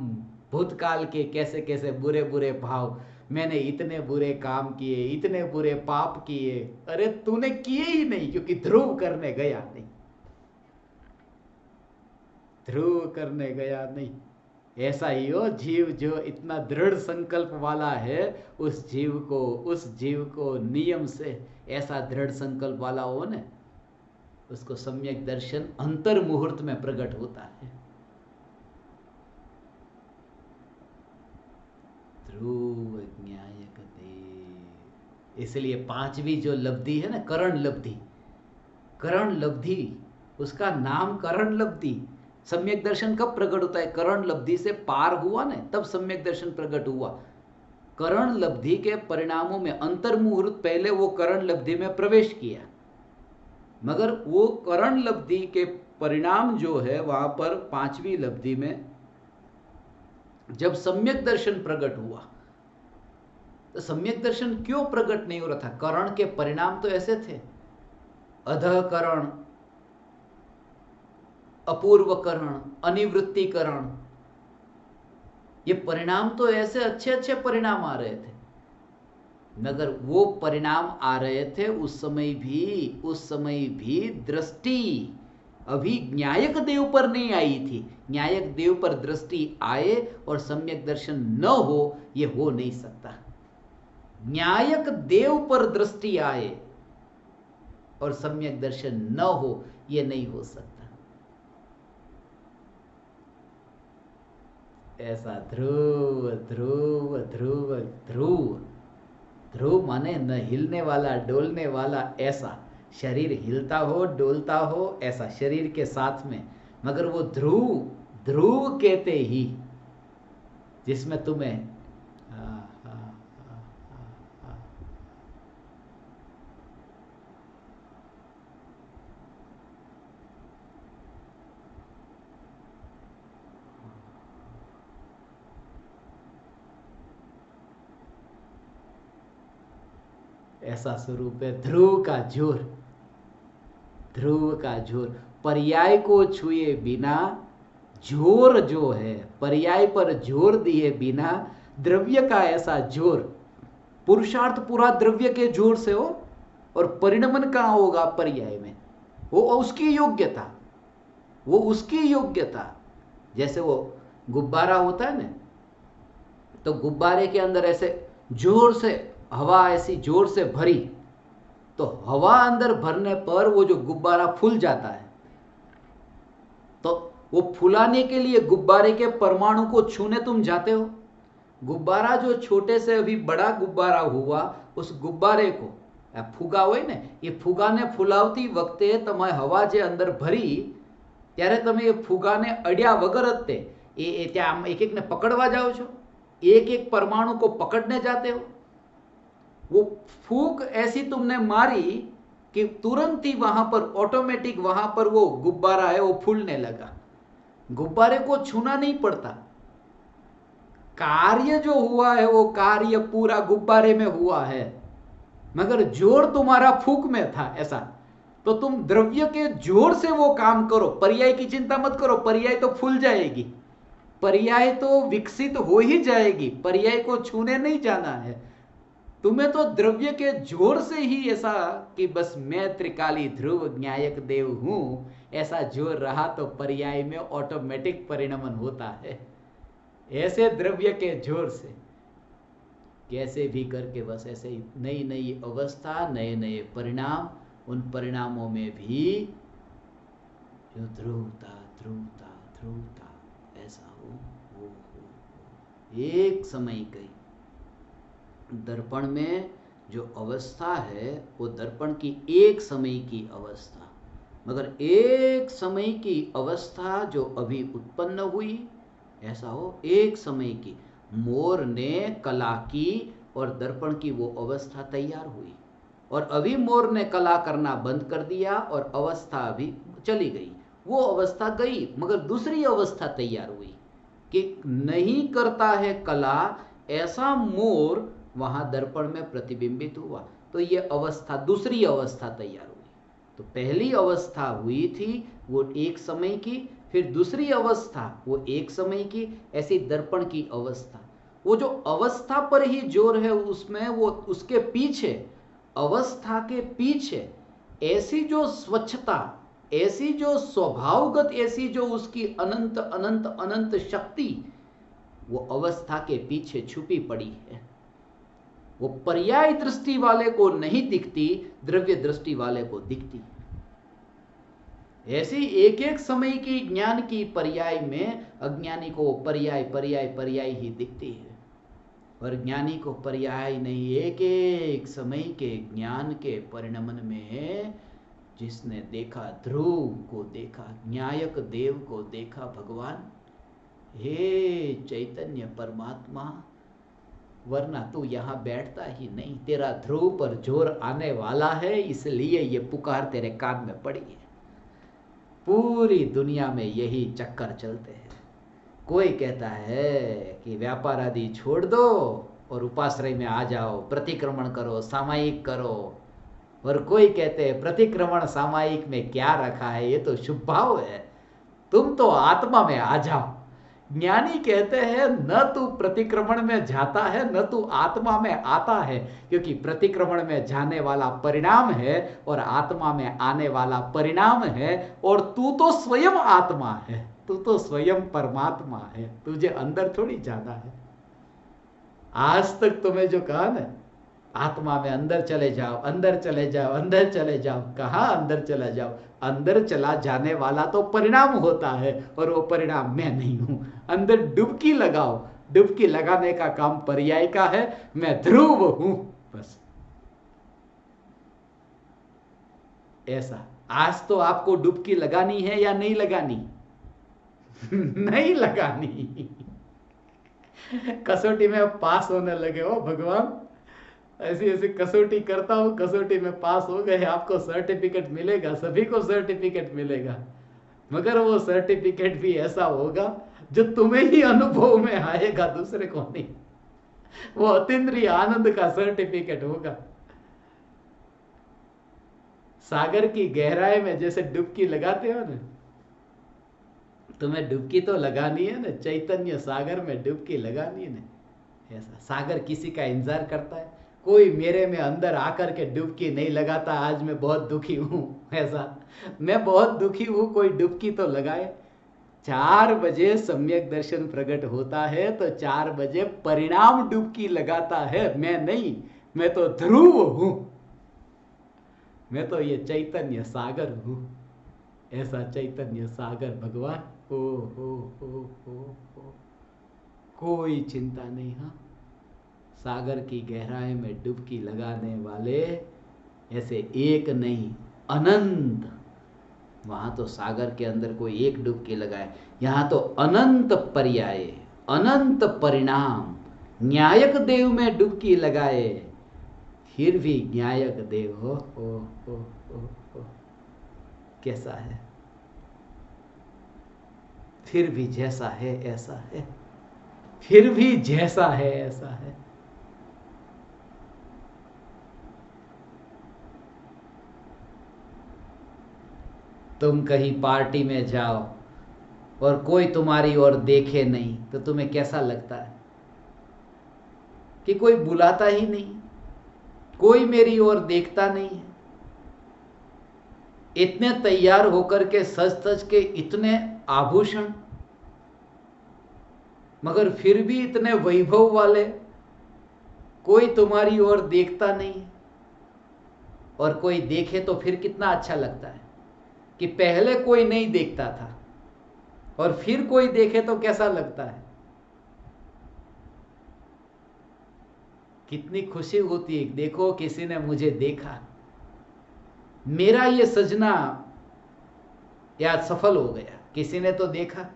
भूतकाल के कैसे कैसे बुरे बुरे भाव, मैंने इतने बुरे काम किए, इतने बुरे पाप किए। अरे तूने किए ही नहीं, क्योंकि ध्रुव करने गया नहीं, ध्रुव करने गया नहीं। ऐसा ही हो जीव जो इतना दृढ़ संकल्प वाला है, उस जीव को नियम से ऐसा दृढ़ संकल्प वाला हो न, उसको सम्यक दर्शन अंतर मुहूर्त में प्रकट होता है। ध्रुव न्यायक देव। इसलिए पांचवी जो लब्धि है ना, करण लब्धि, उसका नाम करण लब्धि। सम्यक दर्शन कब प्रकट होता है? करण लब्धि से पार हुआ ना, तब सम्यक दर्शन प्रकट हुआ। करण लब्धि के परिणामों में अंतर मुहूर्त पहले वो करण लब्धि में प्रवेश किया, मगर वो करण लब्धि के परिणाम जो है वहां पर पांचवी लब्धि में जब सम्यक दर्शन प्रकट हुआ, तो सम्यक दर्शन क्यों प्रकट नहीं हो रहा था? करण के परिणाम तो ऐसे थे, अधःकरण, अपूर्वकरण, अनिवृत्तिकरण, ये परिणाम तो ऐसे अच्छे अच्छे परिणाम आ रहे थे, मगर वो परिणाम आ रहे थे उस समय भी दृष्टि अभी न्यायक देव पर नहीं आई थी। न्यायक देव पर दृष्टि आए और सम्यक दर्शन न हो, ये हो नहीं सकता। न्यायक देव पर दृष्टि आए और सम्यक दर्शन न हो, ये नहीं हो सकता। ऐसा ध्रुव ध्रुव ध्रुव ध्रुव, ध्रुव माने न हिलने वाला, डोलने वाला, ऐसा शरीर हिलता हो डोलता हो ऐसा शरीर के साथ में, मगर वो ध्रुव कहते ही जिसमें तुम्हें ऐसा स्वरूप है। ध्रुव का जोर पर्याय को छुए बिना, जोर जो है पर्याय पर जोर दिए बिना, द्रव्य का ऐसा जोर, पुरुषार्थ पूरा द्रव्य के जोर से हो और परिणमन कहां होगा? पर्याय में। वो उसकी योग्यता, जैसे वो गुब्बारा होता है ना, तो गुब्बारे के अंदर ऐसे जोर से हवा ऐसी जोर से भरी, तो हवा अंदर भरने पर वो जो गुब्बारा फूल जाता है, तो वो फुलाने के लिए गुब्बारे के परमाणु को छूने तुम जाते हो। गुब्बारा जो छोटे से अभी बड़ा गुब्बारा हुआ, उस गुब्बारे को फुगा હોય ને, એ ફુગાને ફુલાવતી વખતે તમે હવા જે અંદર ભરી, ત્યારે તમે એ ફુગાને અડ્યા વગર જ તે ત્યાં એક એકને પકડવા જાઓ છો, एक एक परमाणु को पकड़ने जाते हो। वो फूंक ऐसी तुमने मारी कि तुरंत ही वहां पर ऑटोमेटिक वहां पर वो गुब्बारा है वो फूलने लगा। गुब्बारे को छूना नहीं पड़ता, कार्य जो हुआ है वो कार्य पूरा गुब्बारे में हुआ है, मगर जोर तुम्हारा फूंक में था। ऐसा तो तुम द्रव्य के जोर से वो काम करो, पर्याय की चिंता मत करो, पर्याय तो फूल जाएगी, पर्याय तो विकसित हो ही जाएगी, पर्याय को छूने नहीं जाना है। तुम्हें तो द्रव्य के जोर से ही ऐसा कि बस मैं त्रिकाली ध्रुव न्यायक देव हूं, ऐसा जोर रहा तो पर्याय में ऑटोमेटिक परिणमन होता है। ऐसे द्रव्य के जोर से कैसे भी करके बस ऐसे ही नई नई अवस्था, नए नए परिणाम, उन परिणामों में भी जो ध्रुवता ध्रुवता ध्रुवता ऐसा हो एक समय गई। दर्पण में जो अवस्था है वो दर्पण की एक समय की अवस्था, मगर एक समय की अवस्था जो अभी उत्पन्न हुई ऐसा हो एक समय की। मोर ने कला की और दर्पण की वो अवस्था तैयार हुई, और अभी मोर ने कला करना बंद कर दिया और अवस्था अभी चली गई। वो अवस्था गई मगर दूसरी अवस्था तैयार हुई कि नहीं करता है कला, ऐसा मोर वहां दर्पण में प्रतिबिंबित हुआ। तो ये अवस्था, दूसरी अवस्था तैयार हुई। तो पहली अवस्था हुई थी वो एक समय की, फिर दूसरी अवस्था वो एक समय की, ऐसी दर्पण की अवस्था। वो जो अवस्था पर ही जोर है उसमें, वो उसके पीछे, अवस्था के पीछे ऐसी जो स्वच्छता, ऐसी जो स्वभावगत, ऐसी जो उसकी अनंत अनंत अनंत शक्ति, वो अवस्था के पीछे छुपी पड़ी है। वो पर्याय दृष्टि वाले को नहीं दिखती, द्रव्य दृष्टि वाले को दिखती है। ऐसी एक एक समय की ज्ञान की पर्याय में अज्ञानी को पर्याय पर्याय पर्याय ही दिखती है, और ज्ञानी को पर्याय नहीं। एक एक समय के ज्ञान के परिणमन में जिसने देखा, ध्रुव को देखा, न्यायक देव को देखा, भगवान हे चैतन्य परमात्मा, वरना तू यहां बैठता ही नहीं। तेरा ध्रुव पर जोर आने वाला है, इसलिए ये पुकार तेरे कान में पड़ी है। पूरी दुनिया में यही चक्कर चलते हैं। कोई कहता है कि व्यापार आदि छोड़ दो और उपाश्रय में आ जाओ, प्रतिक्रमण करो, सामायिक करो, और कोई कहते हैं प्रतिक्रमण सामायिक में क्या रखा है, ये तो शुभ भाव है, तुम तो आत्मा में आ जाओ। ज्ञानी कहते हैं न तू प्रतिक्रमण में जाता है, न तू आत्मा में आता है, क्योंकि प्रतिक्रमण में जाने वाला परिणाम है और आत्मा में आने वाला परिणाम है, और तू तो स्वयं आत्मा है, तू तो स्वयं परमात्मा है, तुझे अंदर थोड़ी जाना है। आज तक तुम्हें जो कहा ना, आत्मा में अंदर चले जाओ, अंदर चले जाओ, अंदर चले जाओ, कहाँ अंदर चला जाओ? अंदर चला जाने वाला तो परिणाम होता है, और वो परिणाम मैं नहीं हूं। अंदर डुबकी लगाओ, डुबकी लगाने का काम पर्याय का है, मैं ध्रुव हूं, बस ऐसा। आज तो आपको डुबकी लगानी है या नहीं लगानी? नहीं लगानी। कसौटी में पास होने लगे हो भगवान, ऐसी ऐसी कसौटी करता हूं, कसौटी में पास हो गए, आपको सर्टिफिकेट मिलेगा, सभी को सर्टिफिकेट मिलेगा, मगर वो सर्टिफिकेट भी ऐसा होगा जो तुम्हें ही अनुभव में आएगा, दूसरे को नहीं। वो अतीन्द्रिय आनंद का सर्टिफिकेट होगा। सागर की गहराई में जैसे डुबकी लगाते हो ना, तुम्हें डुबकी तो लगानी है ना, चैतन्य सागर में डुबकी लगानी है ना। ऐसा सागर किसी का इंतजार करता है? कोई मेरे में अंदर आकर के डुबकी नहीं लगाता, आज मैं बहुत दुखी हूं, ऐसा मैं बहुत दुखी हूं, कोई डुबकी तो लगाए। 4 बजे सम्यक दर्शन प्रकट होता है तो 4 बजे परिणाम डुबकी लगाता है, मैं नहीं, मैं तो ध्रुव हूं, मैं तो ये चैतन्य सागर हूं। ऐसा चैतन्य सागर भगवान, हो कोई चिंता नहीं। हाँ, सागर की गहराई में डुबकी लगाने वाले ऐसे एक नहीं, अनंत। वहां तो सागर के अंदर कोई एक डुबकी लगाए, यहां तो अनंत पर्याय, अनंत परिणाम। न्यायक देव में डुबकी लगाए, फिर भी न्यायक देव हो ओ, कैसा है, फिर भी जैसा है ऐसा है, फिर भी जैसा है ऐसा है। तुम कहीं पार्टी में जाओ और कोई तुम्हारी ओर देखे नहीं तो तुम्हें कैसा लगता है कि कोई बुलाता ही नहीं, कोई मेरी ओर देखता नहीं है। इतने तैयार होकर के सज सज के, इतने आभूषण, मगर फिर भी इतने वैभव वाले, कोई तुम्हारी ओर देखता नहीं। और कोई देखे तो फिर कितना अच्छा लगता है कि पहले कोई नहीं देखता था और फिर कोई देखे तो कैसा लगता है, कितनी खुशी होती है। देखो किसी ने मुझे देखा, मेरा ये सजना या सफल हो गया, किसी ने तो देखा।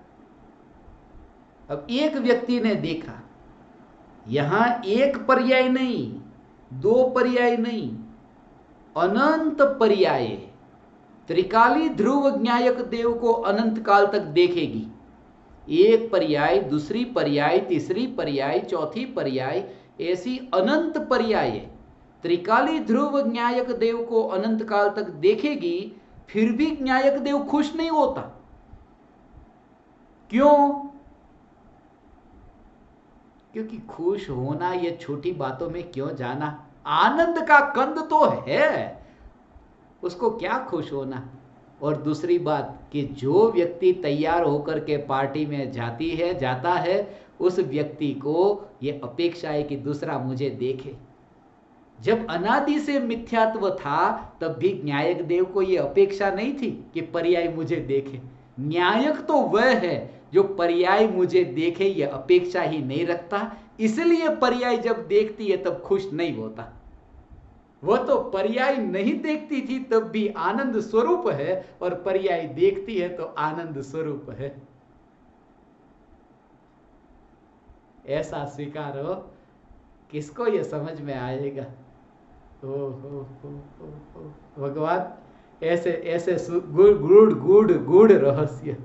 अब एक व्यक्ति ने देखा, यहां एक पर्याय नहीं, दो पर्याय नहीं, अनंत पर्याय। त्रिकाली ध्रुव ज्ञायक देव को अनंत काल तक देखेगी। एक पर्याय, दूसरी पर्याय, तीसरी पर्याय, चौथी पर्याय, ऐसी अनंत पर्याय। त्रिकाली ध्रुव ज्ञायक देव को अनंत काल तक देखेगी, फिर भी ज्ञायक देव खुश नहीं होता। क्यों? क्योंकि खुश होना ये छोटी बातों में क्यों जाना, आनंद का कंद तो है, उसको क्या खुश होना। और दूसरी बात कि जो व्यक्ति तैयार होकर के पार्टी में जाता है, उस व्यक्ति को ये अपेक्षा है कि दूसरा मुझे देखे। जब अनादि से मिथ्यात्व था तब भी न्यायक देव को ये अपेक्षा नहीं थी कि पर्याय मुझे देखे। न्यायक तो वह है जो पर्याय मुझे देखे ये अपेक्षा ही नहीं रखता, इसलिए पर्याय जब देखती है तब खुश नहीं होता। वह तो पर्याय नहीं देखती थी तब भी आनंद स्वरूप है, और पर्याय देखती है तो आनंद स्वरूप है। ऐसा स्वीकार हो, किसको ये समझ में आएगा। हो भगवान ऐसे ऐसे गूढ़ रहस्य।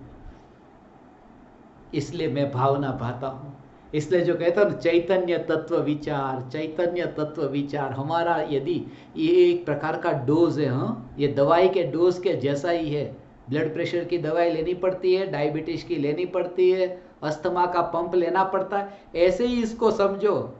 इसलिए मैं भावना भाता हूं, इसलिए जो कहता हूं चैतन्य तत्व विचार, चैतन्य तत्व विचार हमारा यदि ये एक प्रकार का डोज है, हाँ, ये दवाई के डोज के जैसा ही है। ब्लड प्रेशर की दवाई लेनी पड़ती है, डायबिटीज की लेनी पड़ती है, अस्थमा का पंप लेना पड़ता है, ऐसे ही इसको समझो।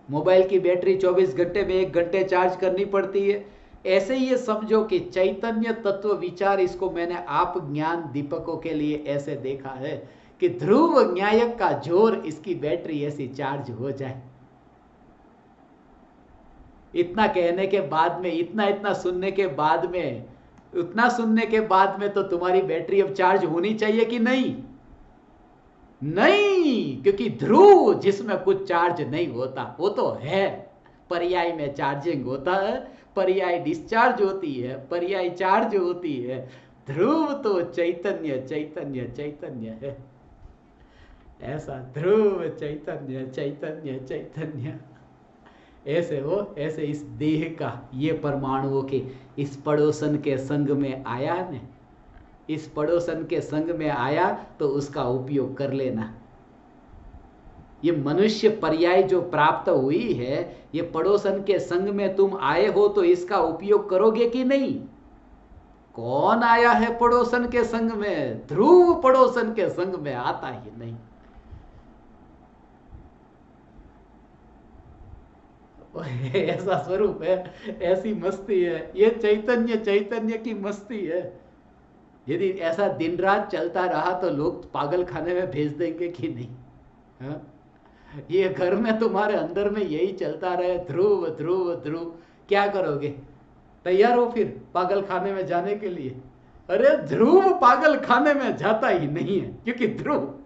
मोबाइल की बैटरी 24 घंटे में 1 घंटे चार्ज करनी पड़ती है, ऐसे ही ये समझो कि चैतन्य तत्व विचार, इसको मैंने आप ज्ञान दीपकों के लिए ऐसे देखा है कि ध्रुव न्यायक का जोर, इसकी बैटरी ऐसी चार्ज हो जाए। इतना कहने के बाद में, इतना सुनने के बाद में, उतना सुनने के बाद में तो तुम्हारी बैटरी अब चार्ज होनी चाहिए कि नहीं? नहीं, क्योंकि ध्रुव जिसमें कुछ चार्ज नहीं होता वो तो है, पर्याय में चार्जिंग होता है, पर्याय डिस्चार्ज होती है, पर्याय चार्ज होती है। ध्रुव तो चैतन्य चैतन्य चैतन्य है। ऐसा ध्रुव चैतन्य चैतन्य चैतन्य ऐसे हो, ऐसे इस देह का, ये परमाणुओं के इस पड़ोसन के संग में आया ने, इस पड़ोसन के संग में आया तो उसका उपयोग कर लेना। ये मनुष्य पर्याय जो प्राप्त हुई है, ये पड़ोसन के संग में तुम आए हो तो इसका उपयोग करोगे कि नहीं? कौन आया है पड़ोसन के संग में? ध्रुव पड़ोसन के संग में आता ही नहीं। ऐसा स्वरूप है, ऐसी मस्ती है, ये चैतन्य चैतन्य की मस्ती है। यदि ऐसा दिन रात चलता रहा तो लोग पागल खाने में भेज देंगे कि नहीं? हा? ये घर में तुम्हारे अंदर में यही चलता रहे, ध्रुव ध्रुव ध्रुव, क्या करोगे? तैयार हो फिर पागल खाने में जाने के लिए? अरे ध्रुव पागल खाने में जाता ही नहीं है, क्योंकि ध्रुव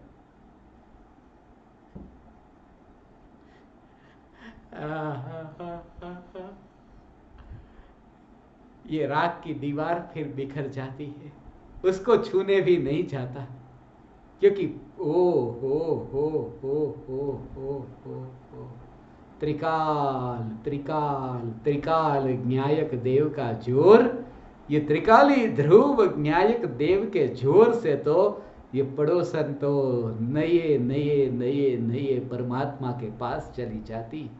ये राख की दीवार फिर बिखर जाती है, उसको छूने भी नहीं जाता, क्योंकि हो त्रिकाल त्रिकाल त्रिकाल न्यायक देव का जोर ये त्रिकाली ध्रुव ज्ञायक देव के जोर से तो ये पड़ोसन तो नए नए नए नए परमात्मा के पास चली जाती,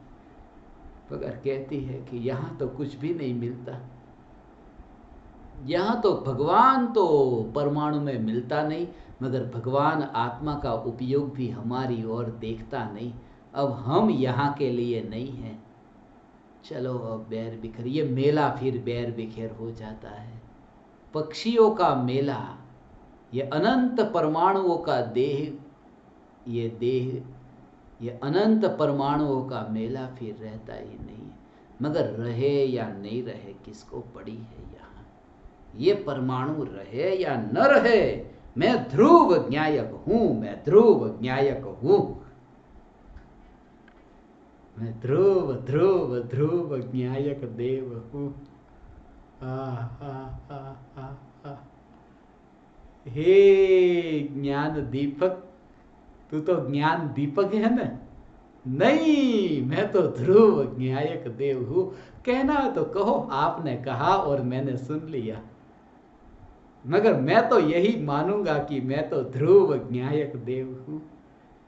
मगर कहती है कि यहां तो कुछ भी नहीं मिलता, यहां तो भगवान तो परमाणु में मिलता नहीं, मगर भगवान आत्मा का उपयोग भी हमारी ओर देखता नहीं। अब हम यहाँ के लिए नहीं हैं, चलो अब बैर बिखेर, ये मेला फिर बैर बिखेर हो जाता है। पक्षियों का मेला, ये अनंत परमाणुओं का देह, ये अनंत परमाणुओं का मेला फिर रहता ही नहीं, मगर रहे या नहीं रहे किसको पड़ी है यहाँ। ये परमाणु रहे या न रहे, मैं ध्रुव ज्ञायक हूं, मैं ध्रुव ज्ञायक हूं, मैं ध्रुव ध्रुव ध्रुव ज्ञायक देव हूं। हे ज्ञान दीपक, तू तो ज्ञान दीपक है ना? नहीं, मैं तो ध्रुव ज्ञायक देव हूं। कहना तो कहो, आपने कहा और मैंने सुन लिया, मगर मैं तो यही मानूंगा कि मैं तो ध्रुव ज्ञायक देव हूं।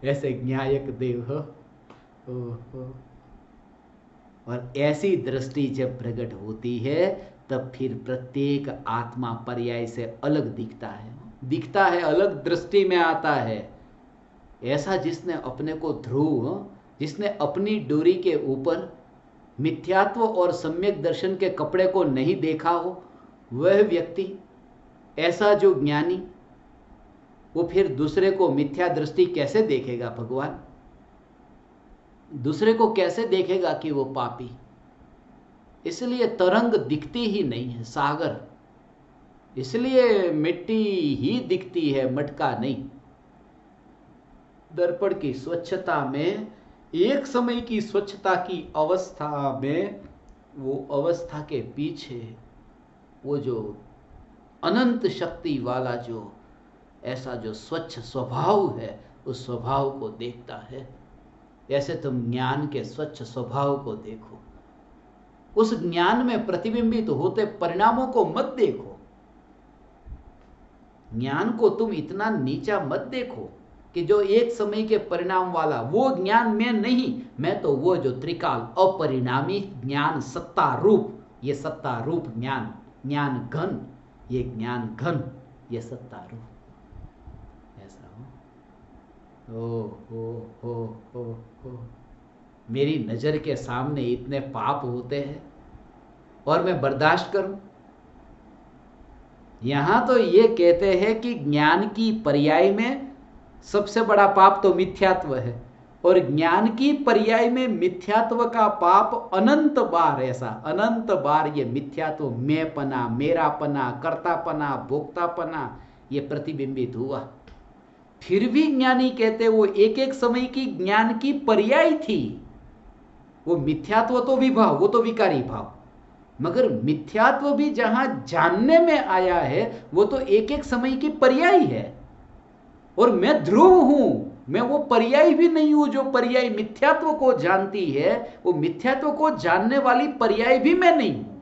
ऐसे ज्ञायक देव हो। और ऐसी दृष्टि जब प्रकट होती है तब फिर प्रत्येक आत्मा पर्याय से अलग दिखता है, अलग दृष्टि में आता है। ऐसा जिसने अपने को ध्रुव, जिसने अपनी डोरी के ऊपर मिथ्यात्व और सम्यक दर्शन के कपड़े को नहीं देखा हो, वह व्यक्ति, ऐसा जो ज्ञानी, वो फिर दूसरे को मिथ्या दृष्टि कैसे देखेगा भगवान? दूसरे को कैसे देखेगा कि वो पापी? इसलिए तरंग दिखती ही नहीं है, सागर, इसलिए मिट्टी ही दिखती है, मटका नहीं। दर्पण की स्वच्छता में, एक समय की स्वच्छता की अवस्था में, वो अवस्था के पीछे वो जो अनंत शक्ति वाला जो ऐसा जो स्वच्छ स्वभाव है, उस स्वभाव को देखता है। ऐसे तुम ज्ञान के स्वच्छ स्वभाव को देखो, उस ज्ञान में प्रतिबिंबित होते परिणामों को मत देखो। ज्ञान को तुम इतना नीचा मत देखो कि जो एक समय के परिणाम वाला, वो ज्ञान मैं नहीं, मैं तो वो जो त्रिकाल अपरिणामी ज्ञान सत्ता रूप, ये सत्ता रूप ज्ञान, ज्ञान घन, ये ज्ञान घन, ये सत्ता रूप, ऐसा हो। मेरी नजर के सामने इतने पाप होते हैं और मैं बर्दाश्त करूं? यहां तो ये कहते हैं कि ज्ञान की पर्याय में सबसे बड़ा पाप तो मिथ्यात्व है, और ज्ञान की पर्याय में मिथ्यात्व का पाप अनंत बार, ऐसा अनंत बार ये मिथ्यात्व, मैंपना, मेरापना, कर्तापना, भोक्तापना, ये प्रतिबिंबित हुआ। फिर भी ज्ञानी कहते वो एक एक समय की ज्ञान की पर्याय थी। वो मिथ्यात्व तो विभाव, वो तो विकारी भाव, मगर मिथ्यात्व भी जहां जानने में आया है, वो तो एक एक समय की पर्याय है। और मैं ध्रुव हूं, मैं वो पर्याय भी नहीं हूं जो पर्याय मिथ्यात्व को जानती है, वो मिथ्यात्व को जानने वाली पर्याय भी मैं नहीं हूं,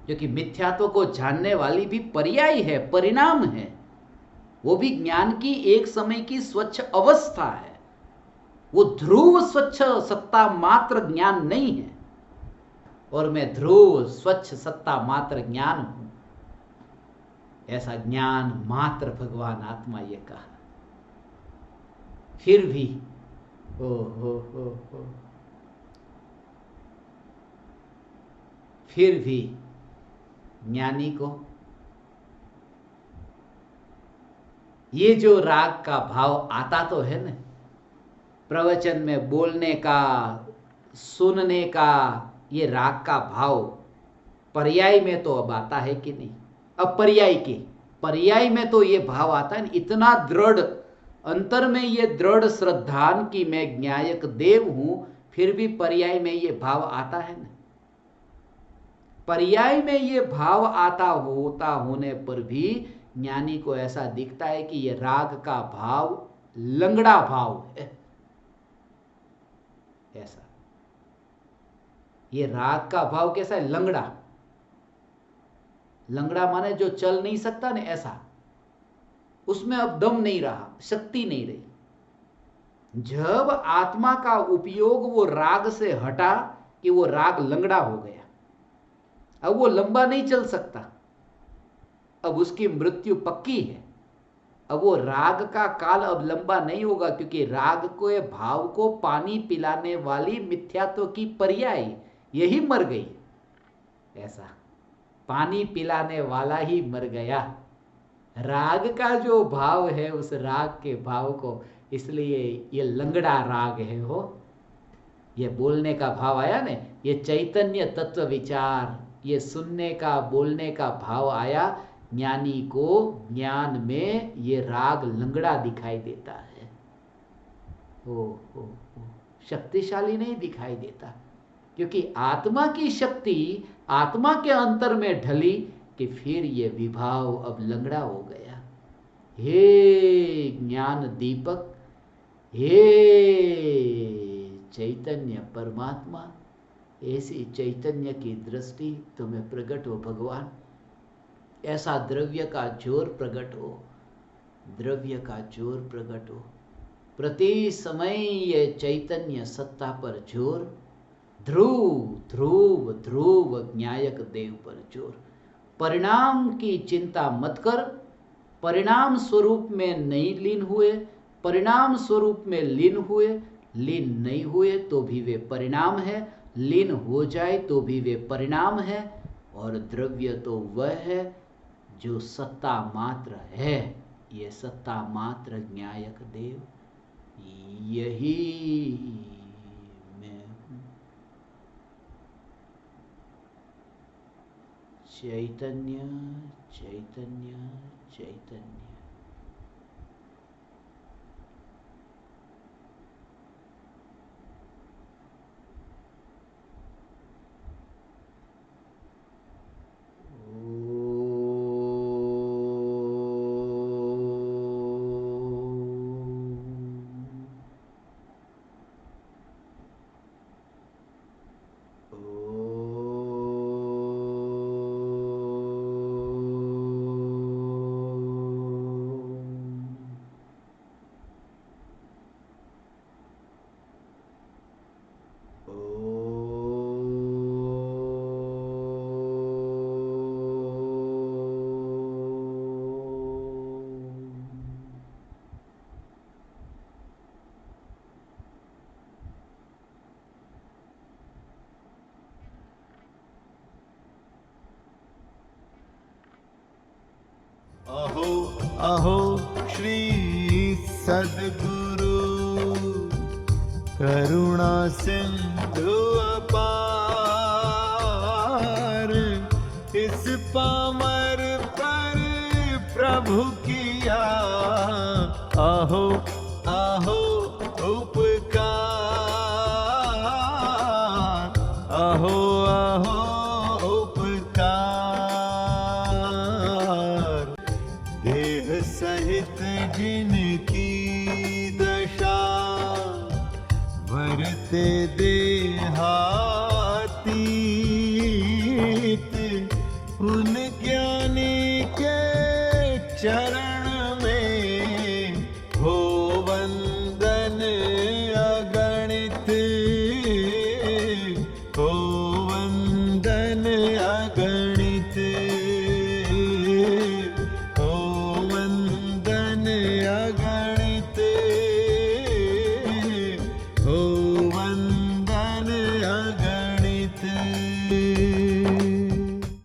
क्योंकि मिथ्यात्व को जानने वाली भी पर्याय है, परिणाम है, वो भी ज्ञान की एक समय की स्वच्छ अवस्था है। वो ध्रुव स्वच्छ सत्ता मात्र ज्ञान नहीं है, और मैं ध्रुव स्वच्छ सत्ता मात्र ज्ञान हूं। ऐसा ज्ञान मात्र भगवान आत्मा ये कहा। फिर भी फिर भी ज्ञानी को ये जो राग का भाव आता तो है ना, प्रवचन में बोलने का, सुनने का, ये राग का भाव पर्याय में तो अब आता है कि नहीं? अब पर्याय में तो ये भाव आता है, इतना दृढ़ अंतर में ये दृढ़ श्रद्धान कि मैं ज्ञायक देव हूं, फिर भी पर्याय में ये भाव आता है ना। पर्याय में ये भाव आता होता होने पर भी ज्ञानी को ऐसा दिखता है कि ये राग का भाव लंगड़ा भाव है। ऐसा ये राग का भाव कैसा है? लंगड़ा, लंगड़ा माने जो चल नहीं सकता ना, ऐसा। उसमें अब दम नहीं रहा, शक्ति नहीं रही। जब आत्मा का उपयोग वो राग से हटा कि वो राग लंगड़ा हो गया, अब वो लंबा नहीं चल सकता, अब उसकी मृत्यु पक्की है। अब वो राग का काल अब लंबा नहीं होगा, क्योंकि राग को, भाव को पानी पिलाने वाली मिथ्यात्व की पर्याय यही मर गई। ऐसा पानी पिलाने वाला ही मर गया। राग का जो भाव है, उस राग के भाव को, इसलिए ये लंगड़ा राग है। हो, ये बोलने का भाव आया ने, ये चैतन्य तत्व विचार, ये सुनने का, बोलने का भाव आया। ज्ञानी को ज्ञान में ये राग लंगड़ा दिखाई देता है। ओ, शक्तिशाली नहीं दिखाई देता, क्योंकि आत्मा की शक्ति आत्मा के अंतर में ढली कि फिर ये विभाव अब लंगड़ा हो गया। हे ज्ञान दीपक, हे चैतन्य परमात्मा, ऐसी चैतन्य की दृष्टि तुम्हें प्रकट हो भगवान। ऐसा द्रव्य का जोर प्रकट हो, द्रव्य का जोर प्रकट हो। प्रति समय ये चैतन्य सत्ता पर जोर, ध्रुव ध्रुव ध्रुव ज्ञायक देव पर जोर। परिणाम की चिंता मत कर, परिणाम स्वरूप में नहीं लीन हुए, परिणाम स्वरूप में लीन हुए, लीन नहीं हुए तो भी वे परिणाम है, लीन हो जाए तो भी वे परिणाम है। और द्रव्य तो वह है जो सत्ता मात्र है, ये सत्ता मात्र ज्ञायक देव, यही मैं हूँ। चैतन्य चैतन्य चैतन्य। अहो अहो श्री सद्गुरु करुणा सिंधु अपार, इस पामर पर प्रभु किया अहो अहो उपकार, अहो अहो सहित जिनकी दशा वरते देहातीत, उन ज्ञानी के चरण में हो वंदन अगणित, हो वंदन अगणित, अगणित, हो वंदन